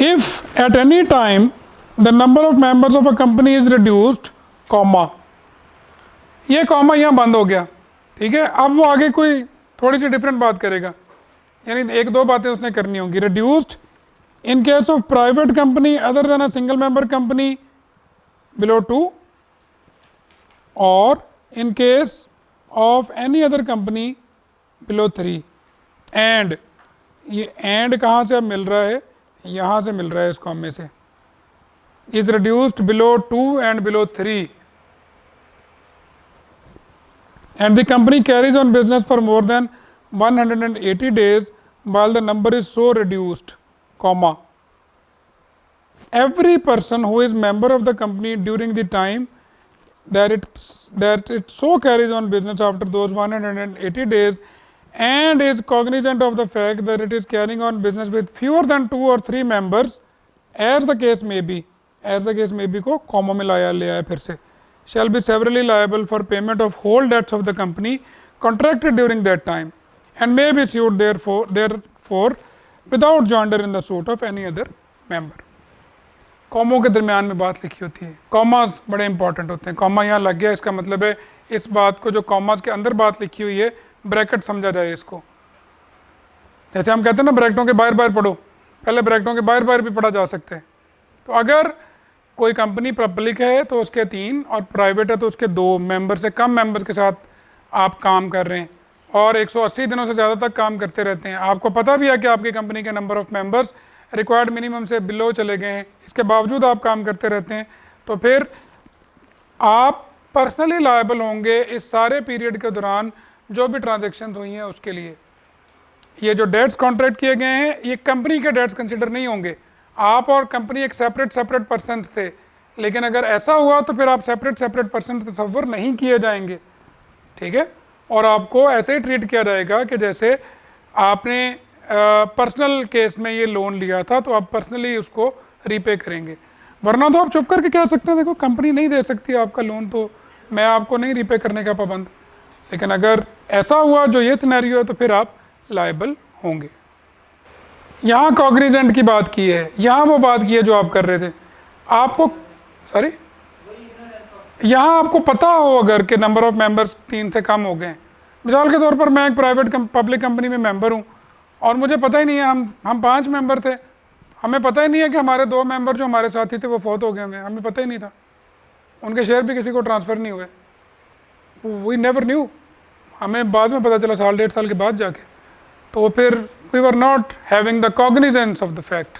If at any time the number of members of a company is reduced, comma, ये कॉमा यहाँ बंद हो गया, ठीक है. अब वो आगे कोई थोड़ी सी डिफरेंट बात करेगा, यानी एक दो बातें उसने करनी होंगी. reduced in case of private company other than a single member company below 2, or in case of any other company below 3. and ये and कहाँ से अब मिल रहा है, यहाँ से मिल रहा है इस कॉमे से. is reduced below 2 and below 3 and the company carries on business for more than 180 days while the number is so reduced, comma, every person who is member of the company during the time that it so carries on business after those 180 days and is cognizant of the fact that it is carrying on business with fewer than 2 or 3 members as the case may be, as the case may be को comma में लाया ले आया फिर से, shall be severally liable for payment of whole debts of the company contracted during that time and may be sued therefore without joinder in the suit of any other member. कॉमों के दरमियान में बात लिखी होती है. कॉमास बड़े important होते हैं. कॉमा यहाँ लग गया, इसका मतलब है इस बात को जो कॉमास के अंदर बात लिखी हुई है ब्रैकेट समझा जाए इसको. जैसे हम कहते हैं ना ब्रैकेटों के बाहर बाहर पढ़ो, पहले ब्रैकेटों के बाहर बाहर भी पढ़ा जा सकता है. तो अगर कोई कंपनी पब्लिक है तो उसके 3 और प्राइवेट है तो उसके 2 मेंबर से कम मेंबर के साथ आप काम कर रहे हैं और 180 दिनों से ज़्यादा तक काम करते रहते हैं. आपको पता भी है कि आपकी कंपनी के number of members required minimum से बिलो चले गए हैं, इसके बावजूद आप काम करते रहते हैं, तो फिर आप पर्सनली लायबल होंगे इस सारे पीरियड के दौरान जो भी ट्रांजैक्शंस हुई हैं उसके लिए. ये जो डेट्स कॉन्ट्रैक्ट किए गए हैं ये कंपनी के डेट्स कंसिडर नहीं होंगे. आप और कंपनी एक सेपरेट पर्सन थे, लेकिन अगर ऐसा हुआ तो फिर आप सेपरेट पर्सन तस्वर नहीं किए जाएंगे, ठीक है. और आपको ऐसे ही ट्रीट किया जाएगा कि जैसे आपने पर्सनल केस में ये लोन लिया था तो आप पर्सनली उसको रीपे करेंगे. वरना तो आप चुप करके कह सकते हैं देखो कंपनी नहीं दे सकती आपका लोन तो मैं आपको नहीं रीपे करने का पाबंद. लेकिन अगर ऐसा हुआ जो ये सिनेरियो है तो फिर आप लायबल होंगे. यहाँ कॉग्निजेंट की बात की है, यहाँ वो बात की है जो आप कर रहे थे. आपको सॉरी यहाँ आपको पता हो अगर कि नंबर ऑफ़ मेंबर्स 3 से कम हो गए हैं. मिसाल के तौर पर मैं एक प्राइवेट पब्लिक कंपनी में मेंबर हूँ और मुझे पता ही नहीं है, हम 5 मेंबर थे, हमें पता ही नहीं है कि हमारे 2 मेंबर जो हमारे साथी थे वो फौत हो गए. हमें पता ही नहीं था, उनके शेयर भी किसी को ट्रांसफ़र नहीं हुए. वी नेवर न्यू, हमें बाद में पता चला साल 1.5 साल के बाद जाके. तो फिर we were not having the cognizance of the fact,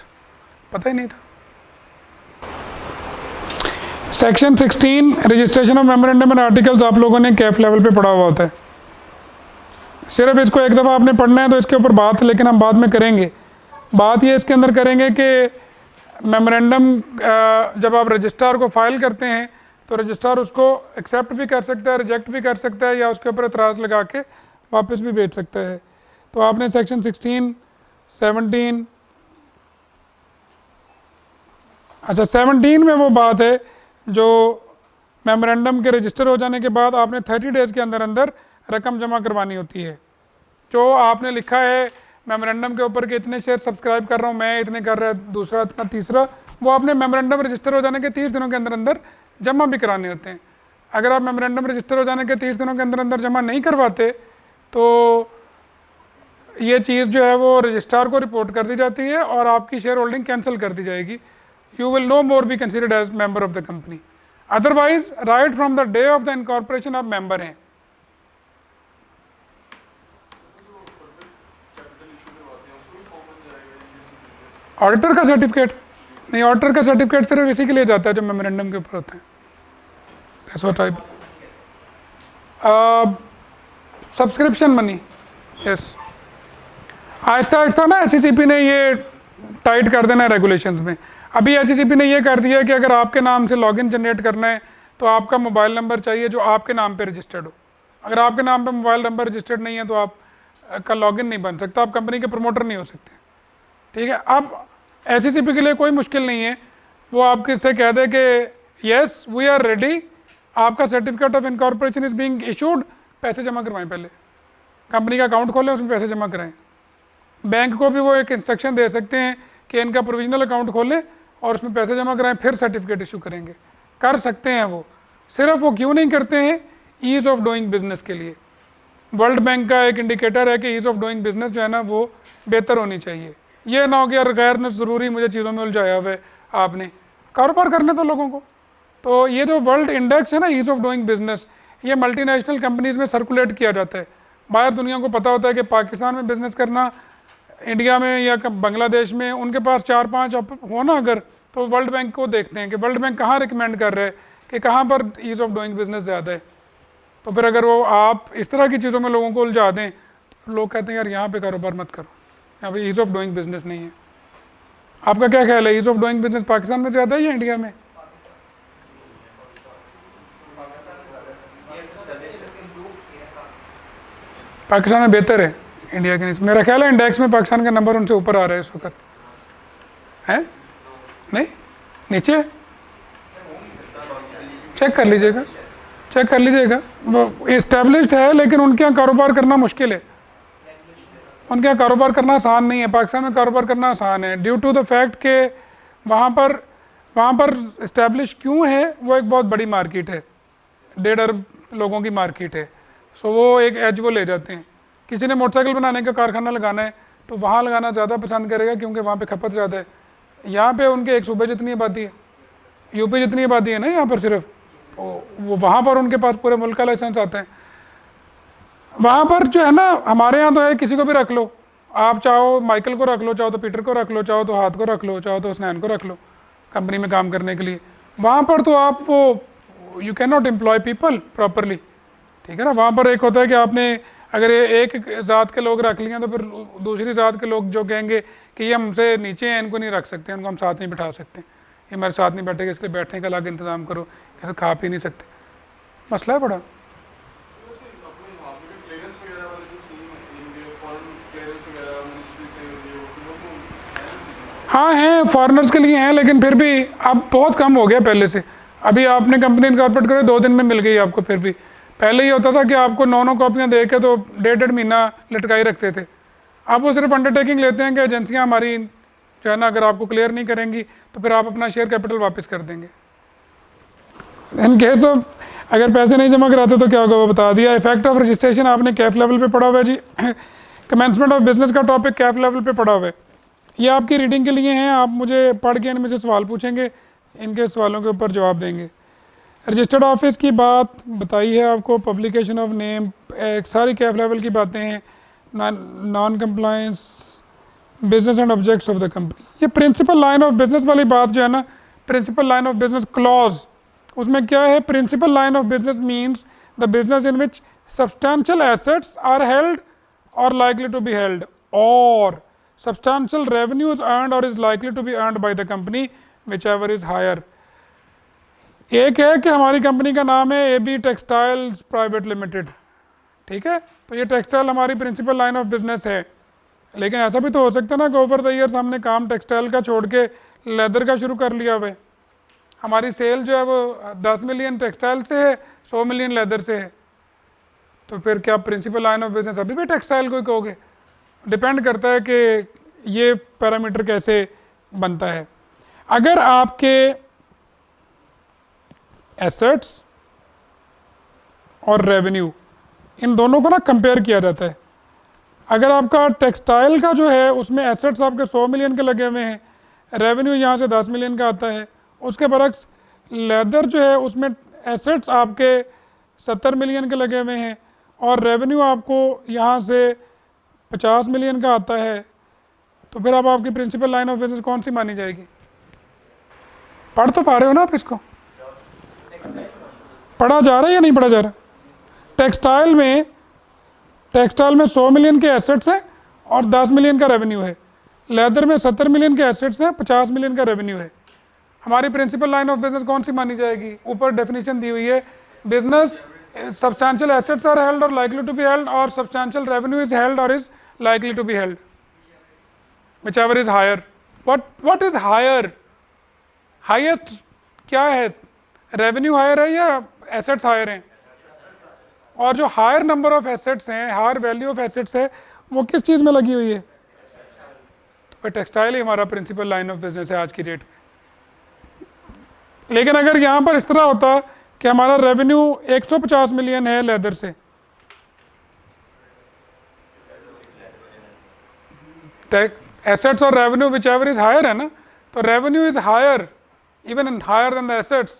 पता ही नहीं था. Section 16 registration of memorandum and articles आप लोगों ने कैफ लेवल पे पढ़ा हुआ होता है. सिर्फ इसको एक दफ़ा आपने पढ़ना है तो इसके ऊपर बात, लेकिन हम बाद में करेंगे. बात ये इसके अंदर करेंगे कि मेमोरेंडम जब आप रजिस्ट्रार को फाइल करते हैं तो रजिस्ट्रार उसको एक्सेप्ट भी कर सकता है, रिजेक्ट भी कर सकता है, या उसके ऊपर एतराज़ लगा के वापस भी भेज सकता है. तो आपने सेक्शन 16, 17, अच्छा 17 में वो बात है जो मेमोरेंडम के रजिस्टर हो जाने के बाद आपने 30 डेज़ के अंदर अंदर रकम जमा करवानी होती है. जो आपने लिखा है मेमोरेंडम के ऊपर कि इतने शेयर सब्सक्राइब कर रहा हूँ मैं, इतने कर रहा है दूसरा, इतना तीसरा, वो आपने मेमोरेंडम रजिस्टर हो जाने के 30 दिनों के अंदर अंदर जमा भी कराने होते हैं. अगर आप मेमोरेंडम रजिस्टर हो जाने के 30 दिनों के अंदर अंदर जमा नहीं करवाते तो ये चीज़ जो है वो रजिस्ट्रार को रिपोर्ट कर दी जाती है और आपकी शेयर होल्डिंग कैंसिल कर दी जाएगी. You will no more be considered as member of the company. Otherwise right from the day of the incorporation आप मेंबर हैं. ऑडिटर का सर्टिफिकेट नहीं, ऑडिटर का सर्टिफिकेट सिर्फ इसी के लिए जाता है जो मेमोरेंडम के ऊपर होता है. That's what I subscription money. Yes, Aahista Aahista ना SCCP ने ये टाइट कर देना है रेगुलेशंस में. अभी SECP ने ये कर दिया है कि अगर आपके नाम से लॉगिन जनरेट करना है तो आपका मोबाइल नंबर चाहिए जो आपके नाम पे रजिस्टर्ड हो। अगर आपके नाम पे मोबाइल नंबर रजिस्टर्ड नहीं है तो आप का लॉगिन नहीं बन सकता, आप कंपनी के प्रमोटर नहीं हो सकते। ठीक है, अब SECP के लिए कोई मुश्किल नहीं है, वो आपके से कह दे कि यस वी आर रेडी, आपका certificate of incorporation is being issued, पैसे जमा करवाएं, पहले कंपनी का अकाउंट खोलें, उसमें पैसे जमा कराएं। बैंक को भी वो एक इंस्ट्रक्शन दे सकते हैं कि इनका प्रोविजनल अकाउंट खोलें और उसमें पैसे जमा कराएं, फिर सर्टिफिकेट इशू करेंगे। कर सकते हैं वो, सिर्फ वो क्यों नहीं करते हैं? ईज़ ऑफ डूइंग बिजनेस के लिए। वर्ल्ड बैंक का एक इंडिकेटर है कि ईज़ ऑफ डूइंग बिजनेस जो है ना वो बेहतर होनी चाहिए। ये ना हो कि यार गैर न ज़रूरी मुझे चीज़ों में उलझाया हुआ है, आपने कारोबार करने तो लोगों को। तो ये जो वर्ल्ड इंडेक्स है ना ईज़ ऑफ डूइंग बिजनेस, ये मल्टीनेशनल कंपनीज़ में सर्कुलेट किया जाता है। बाहर दुनिया को पता होता है कि पाकिस्तान में बिज़नेस करना, इंडिया में या बांग्लादेश में, उनके पास 4-5 हो ना अगर, तो वर्ल्ड बैंक को देखते हैं कि वर्ल्ड बैंक कहाँ रिकमेंड कर रहा है कि कहाँ पर ईज़ ऑफ डूइंग बिजनेस ज़्यादा है। तो फिर अगर वो आप इस तरह की चीज़ों में लोगों को उलझा दें तो लोग कहते हैं यार यहाँ पे कारोबार मत करो, यहाँ पे ईज़ ऑफ डूइंग बिजनेस नहीं है। आपका क्या ख्याल है, ease of doing business Pakistan में ज़्यादा है या इंडिया में? पाकिस्तान में बेहतर है इंडिया के नीचे। मेरा ख्याल है इंडेक्स में पाकिस्तान का नंबर उनसे ऊपर आ रहा है इस वक्त, है नहीं नीचे? चेक कर लीजिएगा, चेक कर लीजिएगा। वो इस्टेब्लिश्ड है लेकिन उनके यहाँ कारोबार करना मुश्किल है, उनके यहाँ कारोबार करना आसान नहीं है। पाकिस्तान में कारोबार करना आसान है ड्यू टू द फैक्ट कि वहाँ पर इस्टेब्लिश क्यों है, वो एक बहुत बड़ी मार्केट है, 1.5 अरब लोगों की मार्केट है। सो वो एक एज वो ले जाते हैं। किसी ने मोटरसाइकिल बनाने का कारखाना लगाना है तो वहाँ लगाना ज़्यादा पसंद करेगा क्योंकि वहाँ पे खपत ज़्यादा है। यहाँ पे उनके एक सूबे जितनी आबादी है, यूपी जितनी आबादी है ना यहाँ पर सिर्फ, तो वो वहाँ पर उनके पास पूरे मुल्क का लाइसेंस आता है। वहाँ पर जो है ना, हमारे यहाँ तो है किसी को भी रख लो, आप चाहो माइकल को रख लो, चाहो तो पीटर को रख लो, चाहो तो हाथ को रख लो, चाहो तो हसनैन को रख लो कंपनी में काम करने के लिए। वहाँ पर तो आप वो you can not employ people properly. ठीक है ना, वहाँ पर एक होता है कि आपने अगर एक ज़ात के लोग रख लिए तो फिर दूसरी ज़ात के लोग जो कहेंगे कि ये हमसे नीचे हैं, इनको नहीं रख सकते, इनको हम साथ नहीं बिठा सकते, ये हमारे साथ नहीं बैठेगा, इसके बैठने का अलग इंतज़ाम करो, ऐसे खा पी नहीं सकते, मसला है बड़ा। हाँ हैं, फॉरेनर्स के लिए हैं, लेकिन फिर भी अब बहुत कम हो गया पहले से। अभी आपने कंपनी इनकॉर्पोरेट करे 2 दिन में मिल गई आपको, फिर भी पहले ही होता था कि आपको 9 कॉपियाँ दे के तो 1.5 महीना लटकाई रखते थे। अब वो सिर्फ अंडरटेकिंग लेते हैं कि एजेंसियाँ हमारी जो है ना अगर आपको क्लियर नहीं करेंगी तो फिर आप अपना शेयर कैपिटल वापस कर देंगे। इन केस ऑफ अगर पैसे नहीं जमा कराते तो क्या होगा वो बता दिया। इफेक्ट ऑफ रजिस्ट्रेशन आपने कैफ लेवल पे पढ़ा हुआ है जी। कमेंसमेंट ऑफ बिजनेस का टॉपिक कैफ लेवल पे पढ़ा हुआ है। ये आपकी रीडिंग के लिए हैं, आप मुझे पढ़ के इनमें से सवाल पूछेंगे, इनके सवालों के ऊपर जवाब देंगे। रजिस्टर्ड ऑफिस की बात बताई है आपको, पब्लिकेशन ऑफ नेम, सारी कैफ लेवल की बातें हैं। Non compliance, business and objects of the company. ये प्रिंसिपल लाइन ऑफ बिजनेस वाली बात जो है ना, principal line of business clause, उसमें क्या है? Principal line of business means the business in which substantial assets are held और लाइकली टू बी हेल्ड, और substantial revenue is earned or is likely to be earned by the company whichever is higher। एक है कि हमारी company का नाम है AB textiles private limited, ठीक है, तो ये टेक्सटाइल हमारी प्रिंसिपल लाइन ऑफ बिजनेस है। लेकिन ऐसा भी तो हो सकता है ना कि ओवर द ईयर्स हमने काम टेक्सटाइल का छोड़ के लेदर का शुरू कर लिया हुआ है। हमारी सेल जो है वो 10 मिलियन टेक्सटाइल से है, 100 मिलियन लेदर से है, तो फिर क्या प्रिंसिपल लाइन ऑफ बिजनेस अभी भी टेक्सटाइल को ही कहोगे? डिपेंड करता है कि ये पैरामीटर कैसे बनता है। अगर आपके एसेट्स और रेवेन्यू इन दोनों को ना कंपेयर किया जाता है, अगर आपका टेक्सटाइल का जो है उसमें एसेट्स आपके 100 मिलियन के लगे हुए हैं, रेवेन्यू यहाँ से 10 मिलियन का आता है, उसके बरक्स लेदर जो है उसमें एसेट्स आपके 70 मिलियन के लगे हुए हैं और रेवेन्यू आपको यहाँ से 50 मिलियन का आता है, तो फिर अब आपकी प्रिंसिपल लाइन ऑफ बिजनेस कौन सी मानी जाएगी? पढ़ तो पा रहे हो ना आप इसको? पढ़ा जा रहा है या नहीं पढ़ा जा रहा? टेक्सटाइल में 100 मिलियन के एसेट्स हैं और 10 मिलियन का रेवेन्यू है। लेदर में 70 मिलियन के एसेट्स हैं, 50 मिलियन का रेवेन्यू है। हमारी प्रिंसिपल लाइन ऑफ बिजनेस कौन सी मानी जाएगी? ऊपर डेफिनेशन दी हुई है, business substantial assets are held और लाइकली टू बी हेल्ड, और सब्सटैंशियल रेवेन्यू इज हेल्ड और is likely to be held, whichever is higher. What is higher? Highest क्या है? रेवेन्यू हायर है या एसेट्स हायर हैं? और जो हायर नंबर ऑफ एसेट्स हैं, हायर वैल्यू ऑफ एसेट्स है, वो किस चीज़ में लगी हुई है? तो फिर टेक्सटाइल ही हमारा प्रिंसिपल लाइन ऑफ बिजनेस है आज की डेट में। लेकिन अगर यहाँ पर इस तरह होता कि हमारा रेवेन्यू 150 मिलियन है लेदर से, एसेट्स और revenue whichever is higher है ना, तो revenue is higher even in higher than the assets,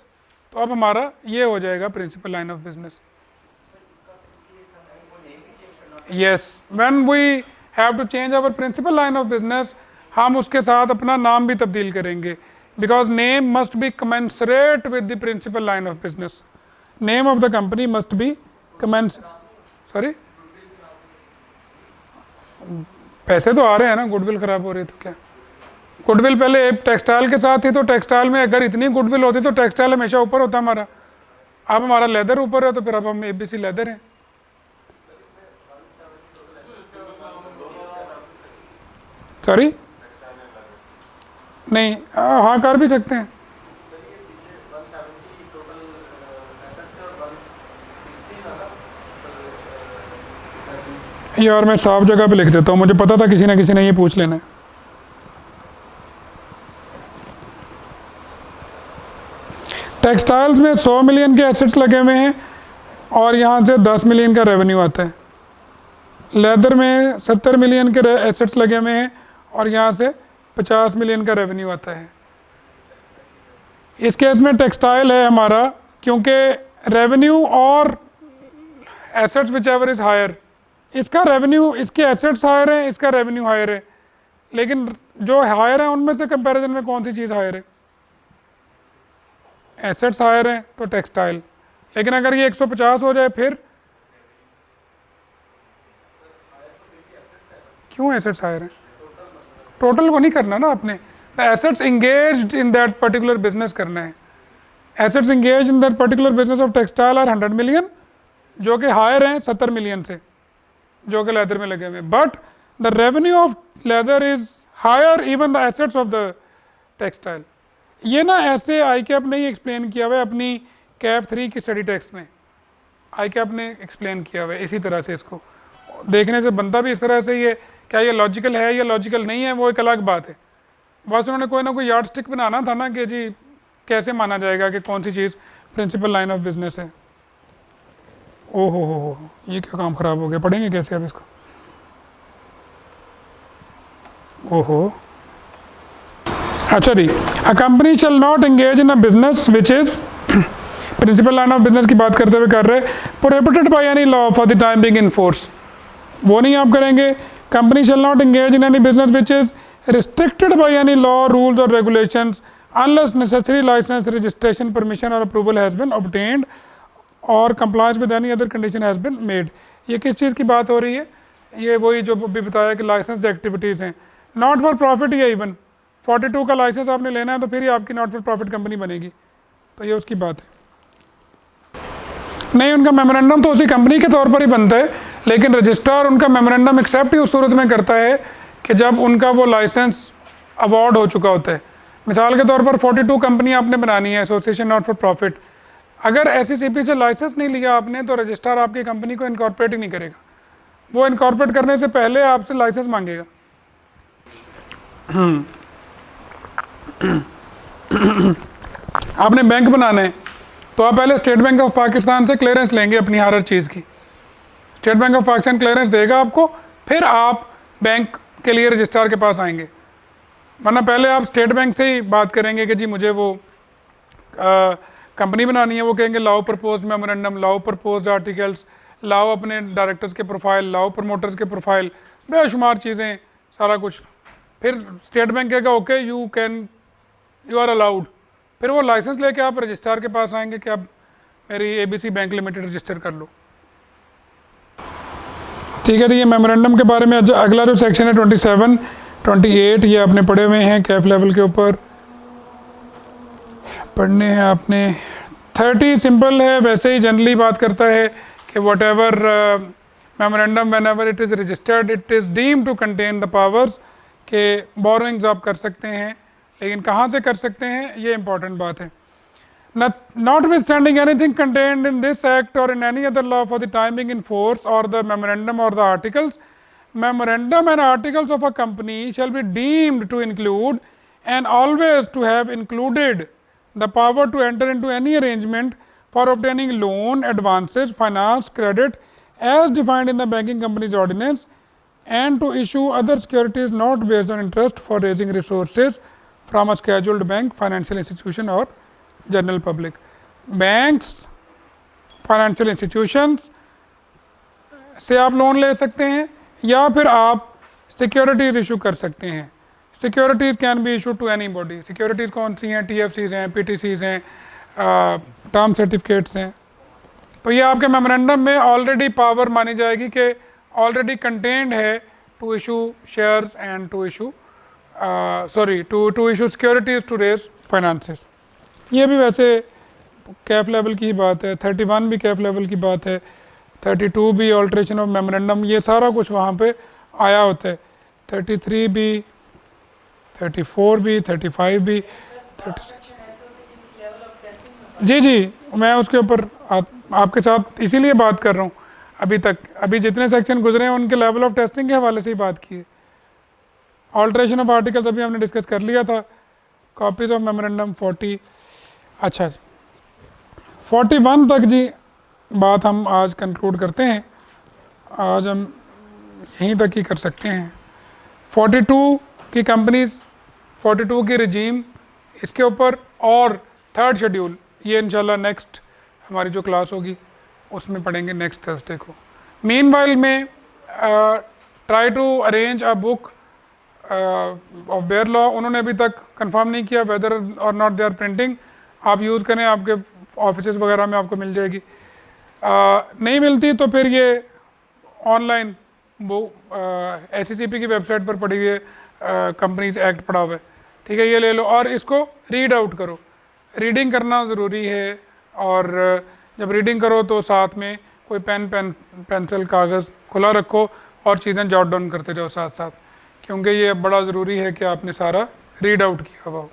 तो अब हमारा ये हो जाएगा principal line of business. Yes, when we have to change our principal line of business, हम उसके साथ अपना नाम भी तब्दील करेंगे, because name must be commensurate with the principal line of business. Name of the company must be sorry, पैसे तो आ रहे हैं ना, गुडविल खराब हो रही है तो क्या? गुडविल पहले टेक्सटाइल के साथ थी, तो टेक्सटाइल में अगर इतनी गुडविल होती तो टेक्सटाइल हमेशा ऊपर होता हमारा। अब हमारा लेदर ऊपर है, तो फिर अब हम एबीसी लेदर हैं। सॉरी, नहीं, हाँ कर भी सकते हैं। यार मैं साफ जगह पे लिख देता हूँ, मुझे पता था किसी ना किसी ने ये पूछ लेना है। टेक्सटाइल्स में 100 मिलियन के एसेट्स लगे हुए हैं और यहाँ से 10 मिलियन का रेवेन्यू आता है। लेदर में 70 मिलियन के एसेट्स लगे हुए हैं और यहाँ से 50 मिलियन का रेवेन्यू आता है। इस केस में टेक्सटाइल है हमारा, क्योंकि रेवेन्यू और assets whichever is higher, इसका रेवेन्यू, इसके एसेट्स हायर हैं, इसका रेवेन्यू हायर है, लेकिन जो हायर है उनमें से कंपैरिजन में कौन सी चीज़ हायर है? एसेट्स हायर हैं तो टेक्सटाइल। लेकिन अगर ये 150 हो जाए फिर क्यों एसेट्स हायर हैं? टोटल को नहीं करना ना आपने, the assets engaged in that particular business करना है। Assets engage in that particular business of textile are 100 million, जो कि हायर हैं 70 मिलियन से, जो कि लेदर में लगे हुए हैं। But the revenue of leather is higher even the assets of the textile. ये ना ऐसे आई कैप ने ही एक्सप्लेन किया हुआ है अपनी कैफ 3 की स्टडी टेक्स्ट में, आई कैप ने एक्सप्लेन किया हुआ है इसी तरह से। इसको देखने से बनता भी इस तरह से ही है। क्या ये लॉजिकल है या लॉजिकल नहीं है, वो एक अलग बात है। बस उन्होंने कोई ना कोई यार्ड स्टिक बनाना था ना कि जी कैसे माना जाएगा कि कौन सी चीज़ प्रिंसिपल लाइन ऑफ बिजनेस है। ओहो हो, ये क्या काम ख़राब हो गया, पढ़ेंगे कैसे अब इसको? ओहो, अच्छा जी, a company shall not engage in a business which is, principal line of business की बात करते हुए कर रहे, prohibited by any law for the time being in force, वो नहीं आप करेंगे। Company shall not engage in any business which is restricted by any law, rules or regulations unless necessary license, registration, permission or approval has been obtained or compliance with any other condition has been made। ये किस चीज़ की बात हो रही है? ये वही जो भी बताया कि लाइसेंस एक्टिविटीज़ हैं, नॉट फॉर प्रॉफिट या इवन 42 का लाइसेंस आपने लेना है तो फिर ही आपकी नॉट फॉर प्रॉफिट कंपनी बनेगी, तो ये उसकी बात है। नहीं, उनका मेमोरेंडम तो उसी कंपनी के तौर पर ही बनता है, लेकिन रजिस्ट्रार उनका मेमोरेंडम एक्सेप्ट ही उस सूरत में करता है कि जब उनका वो लाइसेंस अवार्ड हो चुका होता है। मिसाल के तौर पर 42 कंपनी आपने बनानी है, एसोसिएशन नॉट फॉर प्रॉफिट, अगर एससीसीपी से लाइसेंस नहीं लिया आपने तो रजिस्ट्रार आपकी कंपनी को इनकॉर्पोरेट ही नहीं करेगा, वो इनकॉर्पोरेट करने से पहले आपसे लाइसेंस मांगेगा। आपने बैंक बनाना है तो आप पहले स्टेट बैंक ऑफ पाकिस्तान से क्लियरेंस लेंगे अपनी हर चीज़ की, state bank of Pakistan clearance देगा आपको, फिर आप बैंक के लिए रजिस्ट्रार के पास आएंगे। वरना पहले आप स्टेट बैंक से ही बात करेंगे कि जी मुझे वो कंपनी बनानी है, वो कहेंगे लाओ प्रपोज्ड मेमोरेंडम, लाओ प्रपोज्ड आर्टिकल्स, लाओ अपने डायरेक्टर्स के प्रोफाइल, लाओ प्रमोटर्स के प्रोफाइल, बेशुमार चीज़ें, सारा कुछ। फिर स्टेट बैंक कहेगा ओके यू आर अलाउड, फिर वो लाइसेंस लेके आप रजिस्ट्रार के पास आएंगे कि आप मेरी ABC बैंक लिमिटेड रजिस्टर कर लो। ठीक है, तो ये मेमोरेंडम के बारे में अगला जो सेक्शन है 27, 28 ये आपने पढ़े हुए हैं कैफ लेवल के ऊपर। पढ़ने हैं आपने। 30 सिंपल है, वैसे ही जनरली बात करता है कि whatever memorandum whenever it is registered it is deem to contain the powers, के बोरोइंग्स आप कर सकते हैं, लेकिन कहाँ से कर सकते हैं ये इंपॉर्टेंट बात है। Notwithstanding anything contained in this act or in any other law for the time being in force, or the memorandum or the articles, memorandum and articles of a company shall be deemed to include and always to have included the power to enter into any arrangement for obtaining loan, advances, finance, credit as defined in the Banking Companies Ordinance, and to issue other securities not based on interest for raising resources from a scheduled bank, financial institution or general public. Banks, financial institutions से आप loan ले सकते हैं या फिर आप securities issue कर सकते हैं। Securities can be issue to any body. Securities कौन सी हैं? TFCs हैं, PTCs हैं, टर्म सर्टिफिकेट्स हैं। तो ये आपके मेमोरेंडम में ऑलरेडी पावर मानी जाएगी कि ऑलरेडी कंटेंड है to issue shares and to issue to issue securities to raise finances. ये भी वैसे कैफ लेवल की ही बात है। 31 भी कैफ लेवल की बात है, 32 भी ऑल्ट्रेशन ऑफ मेमोरेंडम, ये सारा कुछ वहाँ पे आया होता है। 33 भी, 34 भी, 35 भी, 36। जी जी, मैं उसके ऊपर आपके साथ इसीलिए बात कर रहा हूँ। अभी जितने सेक्शन गुजरे हैं उनके लेवल ऑफ टेस्टिंग के हवाले से ही बात की है। ऑल्ट्रेशन ऑफ आर्टिकल्स अभी हमने डिस्कस कर लिया था। Copies of memorandum 40। अच्छा, 41 तक जी बात हम आज कंक्लूड करते हैं। आज हम यहीं तक ही कर सकते हैं। 42 की कंपनीज, 42 की रजीम, इसके ऊपर और थर्ड शेड्यूल ये इंशाल्लाह नेक्स्ट हमारी जो क्लास होगी उसमें पढ़ेंगे नेक्स्ट थर्सडे को। मीनवाइल में try to arrange a book of bare law. उन्होंने अभी तक कंफर्म नहीं किया वेदर और नॉट दे आर प्रिंटिंग। आप यूज़ करें, आपके ऑफिसेस वगैरह में आपको मिल जाएगी। नहीं मिलती तो फिर ये ऑनलाइन वो SECP की वेबसाइट पर पड़ी हुई है, कंपनीज एक्ट पड़ा हुआ है, ठीक है, ये ले लो और इसको रीड आउट करो। रीडिंग करना ज़रूरी है, और जब रीडिंग करो तो साथ में कोई पेंसिल कागज़ खुला रखो और चीज़ें जॉट डाउन करते जाओ साथ साथ, क्योंकि ये बड़ा ज़रूरी है कि आपने सारा रीड आउट किया हुआ हो।